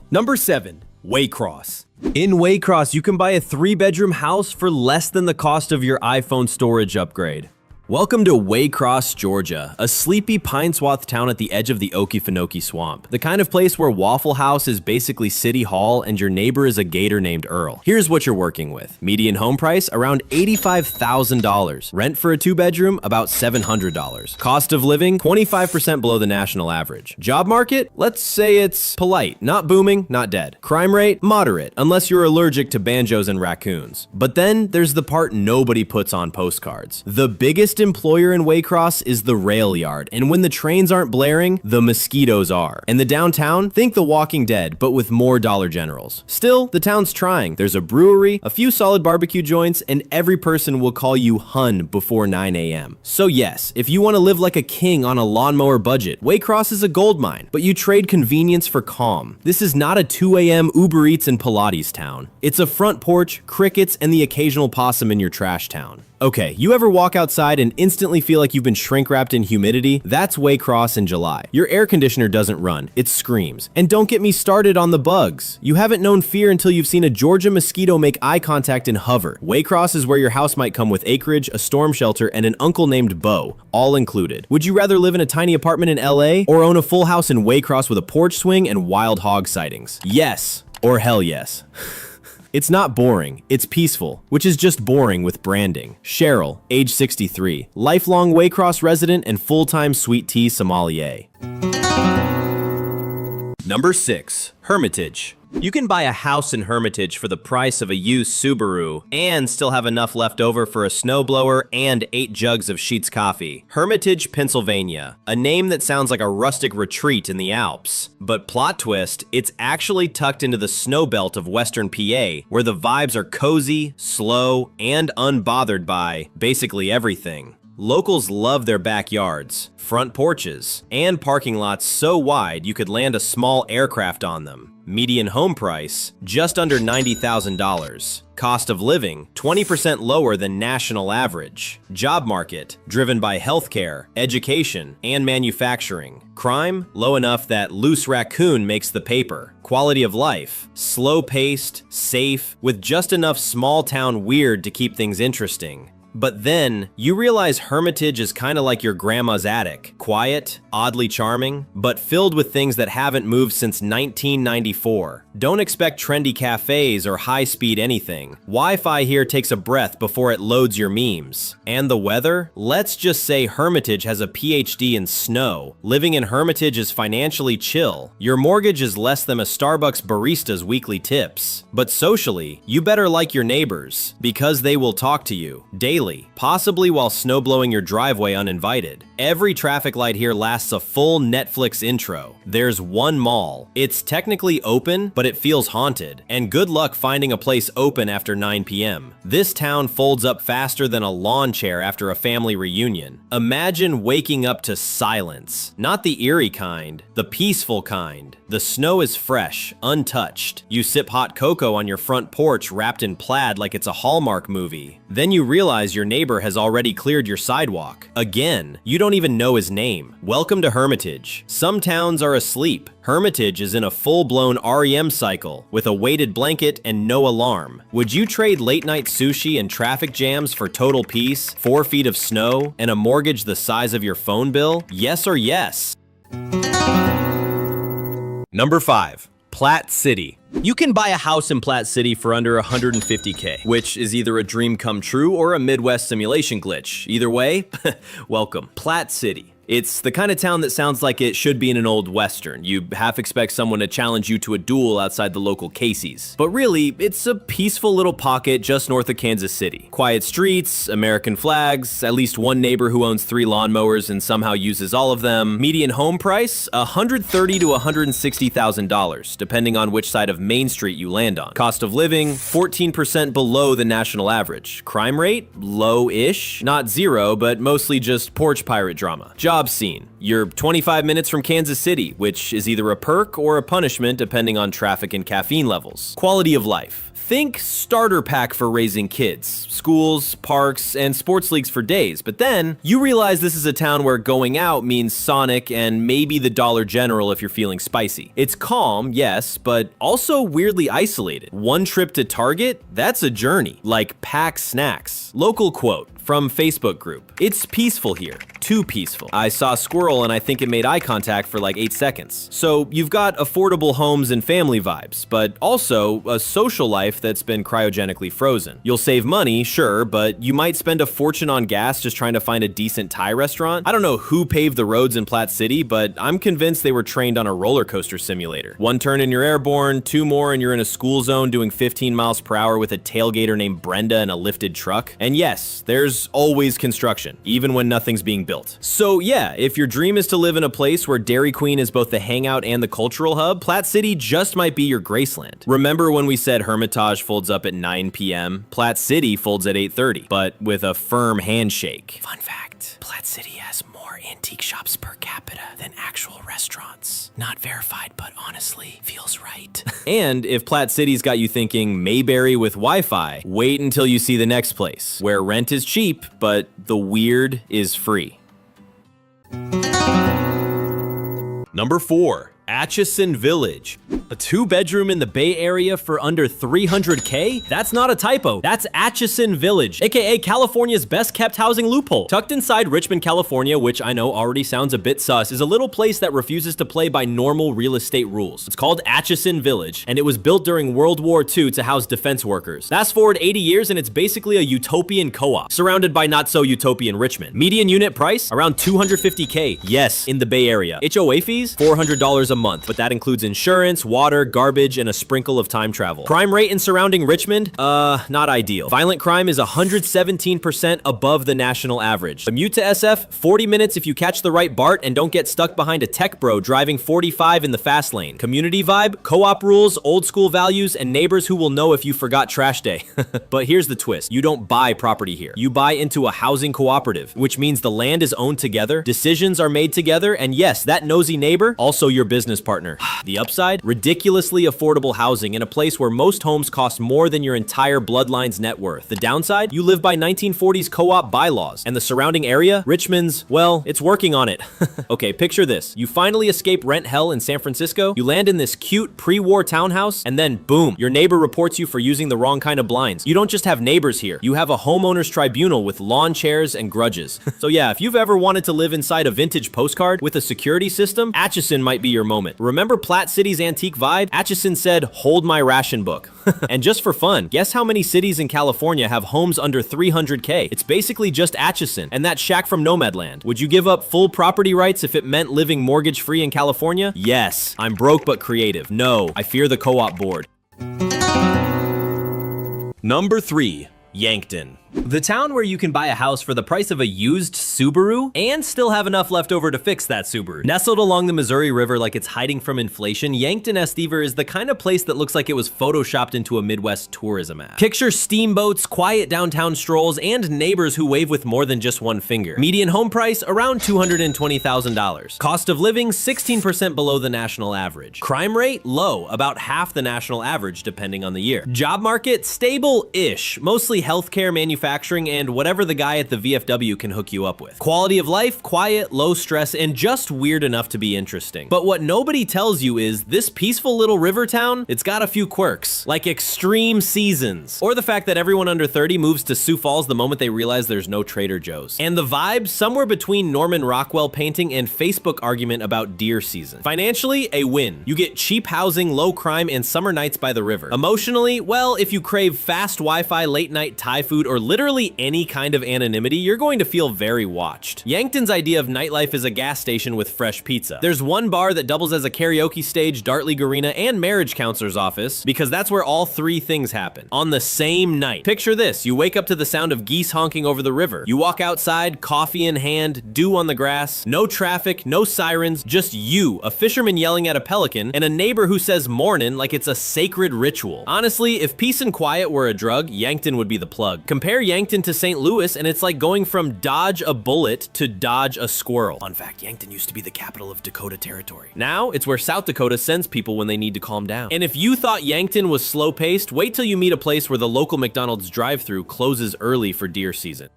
Number 7. Waycross. In Waycross, you can buy a 3-bedroom house for less than the cost of your iPhone storage upgrade. Welcome to Waycross, Georgia, a sleepy pine swath town at the edge of the Okefenokee Swamp. The kind of place where Waffle House is basically City Hall and your neighbor is a gator named Earl. Here's what you're working with. Median home price, around $85,000. Rent for a 2-bedroom, about $700. Cost of living, 25% below the national average. Job market, let's say it's polite, not booming, not dead. Crime rate, moderate, unless you're allergic to banjos and raccoons. But then there's the part nobody puts on postcards. The biggest employer in Waycross is the rail yard, and when the trains aren't blaring, the mosquitoes are. And the downtown, think The Walking Dead, but with more Dollar Generals. Still, the town's trying. There's a brewery, a few solid barbecue joints, and every person will call you hun before 9 a.m. So yes, if you want to live like a king on a lawnmower budget, Waycross is a gold mine, but you trade convenience for calm. This is not a 2 a.m. Uber Eats and Pilates town. It's a front porch, crickets, and the occasional possum in your trash town. Okay, you ever walk outside and instantly feel like you've been shrink-wrapped in humidity? That's Waycross in July. Your air conditioner doesn't run, it screams. And don't get me started on the bugs. You haven't known fear until you've seen a Georgia mosquito make eye contact and hover. Waycross is where your house might come with acreage, a storm shelter, and an uncle named Bo, all included. Would you rather live in a tiny apartment in LA or own a full house in Waycross with a porch swing and wild hog sightings? Yes, or hell yes. It's not boring, it's peaceful, which is just boring with branding. Cheryl, age 63, lifelong Waycross resident and full-time sweet tea sommelier. Number 6. Hermitage. You can buy a house in Hermitage for the price of a used Subaru and still have enough left over for a snowblower and 8 jugs of Sheetz coffee. Hermitage, Pennsylvania. A name that sounds like a rustic retreat in the Alps. But plot twist, it's actually tucked into the snow belt of western PA, where the vibes are cozy, slow, and unbothered by basically everything. Locals love their backyards, front porches, and parking lots so wide you could land a small aircraft on them. Median home price, just under $90,000. Cost of living, 20% lower than national average. Job market, driven by healthcare, education, and manufacturing. Crime, low enough that loose raccoon makes the paper. Quality of life, slow-paced, safe, with just enough small-town weird to keep things interesting. But then, you realize Hermitage is kinda like your grandma's attic. Quiet, oddly charming, but filled with things that haven't moved since 1994. Don't expect trendy cafes or high-speed anything. Wi-Fi here takes a breath before it loads your memes. And the weather? Let's just say Hermitage has a PhD in snow. Living in Hermitage is financially chill. Your mortgage is less than a Starbucks barista's weekly tips. But socially, you better like your neighbors, because they will talk to you daily. Possibly while snowblowing your driveway uninvited. Every traffic light here lasts a full Netflix intro. There's one mall. It's technically open, but it feels haunted. And good luck finding a place open after 9 p.m. This town folds up faster than a lawn chair after a family reunion. Imagine waking up to silence. Not the eerie kind, the peaceful kind. The snow is fresh, untouched. You sip hot cocoa on your front porch wrapped in plaid like it's a Hallmark movie. Then you realize your neighbor has already cleared your sidewalk. Again, you don't even know his name. Welcome to Hermitage. Some towns are asleep. Hermitage is in a full-blown REM cycle with a weighted blanket and no alarm. Would you trade late-night sushi and traffic jams for total peace, 4 feet of snow, and a mortgage the size of your phone bill? Yes or yes? Number 5. Platte City. You can buy a house in Platte City for under $150K, which is either a dream come true or a Midwest simulation glitch. Either way, welcome. Platte City. It's the kind of town that sounds like it should be in an old Western. You half expect someone to challenge you to a duel outside the local Casey's. But really, it's a peaceful little pocket just north of Kansas City. Quiet streets, American flags, at least one neighbor who owns 3 lawnmowers and somehow uses all of them. Median home price, $130,000 to $160,000, depending on which side of Main Street you land on. Cost of living, 14% below the national average. Crime rate, low-ish. Not zero, but mostly just porch pirate drama. Job scene. You're 25 minutes from Kansas City, which is either a perk or a punishment depending on traffic and caffeine levels. Quality of life. Think starter pack for raising kids, schools, parks, and sports leagues for days, but then you realize this is a town where going out means Sonic and maybe the Dollar General if you're feeling spicy. It's calm, yes, but also weirdly isolated. One trip to Target? That's a journey. Like pack snacks. Local quote from Facebook group. It's peaceful here. Too peaceful. I saw a squirrel and I think it made eye contact for like 8 seconds. So you've got affordable homes and family vibes, but also a social life that's been cryogenically frozen. You'll save money, sure, but you might spend a fortune on gas just trying to find a decent Thai restaurant. I don't know who paved the roads in Platte City, but I'm convinced they were trained on a roller coaster simulator. 1 turn and you're airborne, 2 more and you're in a school zone doing 15 miles per hour with a tailgater named Brenda and a lifted truck. And yes, there's always construction, even when nothing's being built. So yeah, if your dream is to live in a place where Dairy Queen is both the hangout and the cultural hub, Platte City just might be your Graceland. Remember when we said Hermitage folds up at 9 p.m.? Platte City folds at 8:30, but with a firm handshake. Fun fact, Platte City has more antique shops per capita than actual restaurants. Not verified, but honestly, feels right. And if Platte City's got you thinking Mayberry with Wi-Fi, wait until you see the next place, where rent is cheap, but the weird is free. Number 4. Acheson Village. A 2-bedroom in the Bay Area for under $300K? That's not a typo. That's Acheson Village, aka California's best kept housing loophole. Tucked inside Richmond, California, which I know already sounds a bit sus, is a little place that refuses to play by normal real estate rules. It's called Acheson Village, and it was built during World War II to house defense workers. Fast forward 80 years and it's basically a utopian co-op, surrounded by not so utopian Richmond. Median unit price, around $250K. Yes, in the Bay Area. HOA fees, $400 a month, but that includes insurance, water, garbage, and a sprinkle of time travel. Crime rate in surrounding Richmond? Not ideal. Violent crime is 117% above the national average. Commute to SF, 40 minutes if you catch the right BART and don't get stuck behind a tech bro driving 45 in the fast lane. Community vibe, co-op rules, old school values, and neighbors who will know if you forgot trash day. But here's the twist. You don't buy property here. You buy into a housing cooperative, which means the land is owned together, decisions are made together, and yes, that nosy neighbor, also your business partner. The upside? Ridiculously affordable housing in a place where most homes cost more than your entire bloodline's net worth. The downside? You live by 1940s co-op bylaws, and the surrounding area? Richmond's, well, it's working on it. Okay, picture this. You finally escape rent hell in San Francisco, you land in this cute pre-war townhouse, and then boom, your neighbor reports you for using the wrong kind of blinds. You don't just have neighbors here, you have a homeowner's tribunal with lawn chairs and grudges. So yeah, if you've ever wanted to live inside a vintage postcard with a security system, Acheson might be your moment. Remember Platte City's antique vibe? Acheson said, hold my ration book. And just for fun, guess how many cities in California have homes under $300K? It's basically just Acheson and that shack from Nomadland. Would you give up full property rights if it meant living mortgage-free in California? Yes. I'm broke but creative. No, I fear the co-op board. Number 3. Yankton. The town where you can buy a house for the price of a used Subaru and still have enough left over to fix that Subaru. Nestled along the Missouri River like it's hiding from inflation, Yankton Estever is the kind of place that looks like it was photoshopped into a Midwest tourism app. Picture steamboats, quiet downtown strolls, and neighbors who wave with more than just one finger. Median home price, around $220,000. Cost of living, 16% below the national average. Crime rate, low, about half the national average depending on the year. Job market, stable-ish, mostly healthcare, manufacturing, manufacturing, and whatever the guy at the VFW can hook you up with. Quality of life, quiet, low stress, and just weird enough to be interesting. But what nobody tells you is this peaceful little river town, it's got a few quirks, like extreme seasons, or the fact that everyone under 30 moves to Sioux Falls the moment they realize there's no Trader Joe's. And the vibe, somewhere between Norman Rockwell painting and Facebook argument about deer season. Financially, a win. You get cheap housing, low crime, and summer nights by the river. Emotionally, well, if you crave fast Wi-Fi, late night Thai food, or literally any kind of anonymity, you're going to feel very watched. Yankton's idea of nightlife is a gas station with fresh pizza. There's one bar that doubles as a karaoke stage, dart league arena, and marriage counselor's office, because that's where all three things happen on the same night. Picture this, you wake up to the sound of geese honking over the river. You walk outside, coffee in hand, dew on the grass, no traffic, no sirens, just you, a fisherman yelling at a pelican, and a neighbor who says mornin' like it's a sacred ritual. Honestly, if peace and quiet were a drug, Yankton would be the plug. Compare Yankton to St. Louis, and it's like going from dodge a bullet to dodge a squirrel. Fun fact, Yankton used to be the capital of Dakota Territory. Now, it's where South Dakota sends people when they need to calm down. And if you thought Yankton was slow-paced, wait till you meet a place where the local McDonald's drive-thru closes early for deer season.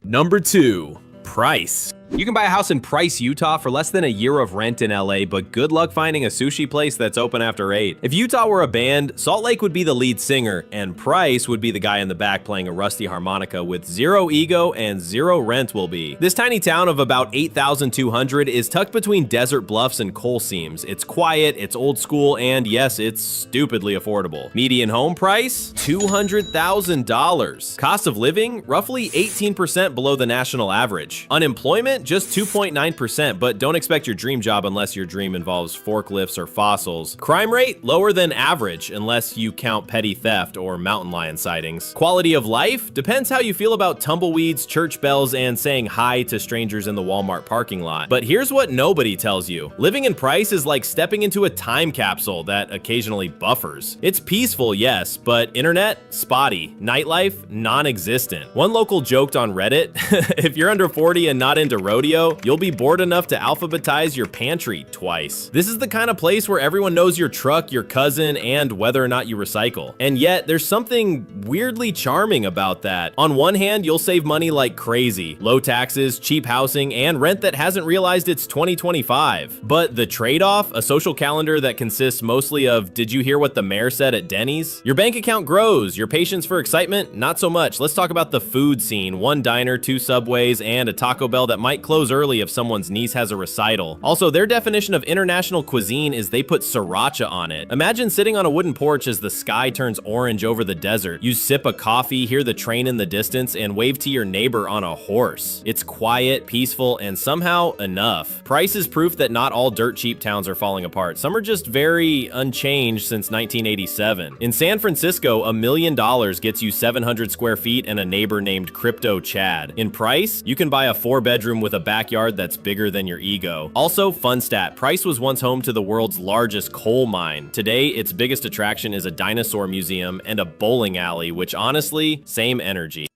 Number 2. Price. You can buy a house in Price, Utah for less than a year of rent in LA, but good luck finding a sushi place that's open after 8. If Utah were a band, Salt Lake would be the lead singer, and Price would be the guy in the back playing a rusty harmonica with zero ego and zero rent will be. This tiny town of about 8,200 is tucked between desert bluffs and coal seams. It's quiet, it's old school, and yes, it's stupidly affordable. Median home price? $200,000. Cost of living? Roughly 18% below the national average. Unemployment? Just 2.9%, but don't expect your dream job unless your dream involves forklifts or fossils. Crime rate? Lower than average, unless you count petty theft or mountain lion sightings. Quality of life? Depends how you feel about tumbleweeds, church bells, and saying hi to strangers in the Walmart parking lot. But here's what nobody tells you. Living in Price is like stepping into a time capsule that occasionally buffers. It's peaceful, yes, but internet? Spotty. Nightlife? Non-existent. One local joked on Reddit, if you're under 40 and not into rodeo, you'll be bored enough to alphabetize your pantry twice. This is the kind of place where everyone knows your truck, your cousin, and whether or not you recycle. And yet, there's something weirdly charming about that. On one hand, you'll save money like crazy. Low taxes, cheap housing, and rent that hasn't realized it's 2025. But the trade-off? A social calendar that consists mostly of, did you hear what the mayor said at Denny's? Your bank account grows. Your patience for excitement? Not so much. Let's talk about the food scene. One diner, 2 Subways, and a Taco Bell that might close early if someone's niece has a recital. Also, their definition of international cuisine is they put sriracha on it. Imagine sitting on a wooden porch as the sky turns orange over the desert. You sip a coffee, hear the train in the distance, and wave to your neighbor on a horse. It's quiet, peaceful, and somehow enough. Price is proof that not all dirt cheap towns are falling apart. Some are just very unchanged since 1987. In San Francisco, $1 million gets you 700 square feet and a neighbor named Crypto Chad. In Price, you can buy a 4-bedroom with a backyard that's bigger than your ego. Also, fun stat, Price was once home to the world's largest coal mine. Today, its biggest attraction is a dinosaur museum and a bowling alley, which honestly, same energy.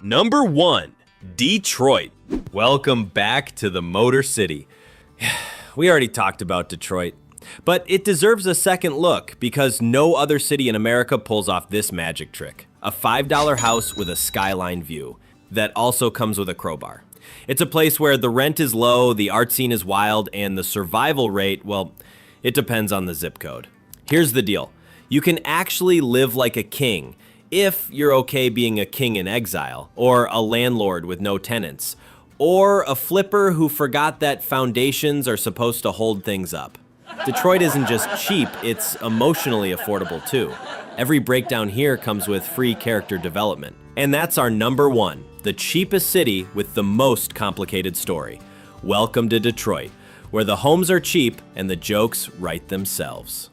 Number 1, Detroit. Welcome back to the Motor City. We already talked about Detroit, but it deserves a second look because no other city in America pulls off this magic trick. A $5 house with a skyline view that also comes with a crowbar. It's a place where the rent is low, the art scene is wild, and the survival rate, well, it depends on the zip code. Here's the deal. You can actually live like a king if you're okay being a king in exile, or a landlord with no tenants, or a flipper who forgot that foundations are supposed to hold things up. Detroit isn't just cheap, it's emotionally affordable too. Every breakdown here comes with free character development. And that's our number 1, the cheapest city with the most complicated story. Welcome to Detroit, where the homes are cheap and the jokes write themselves.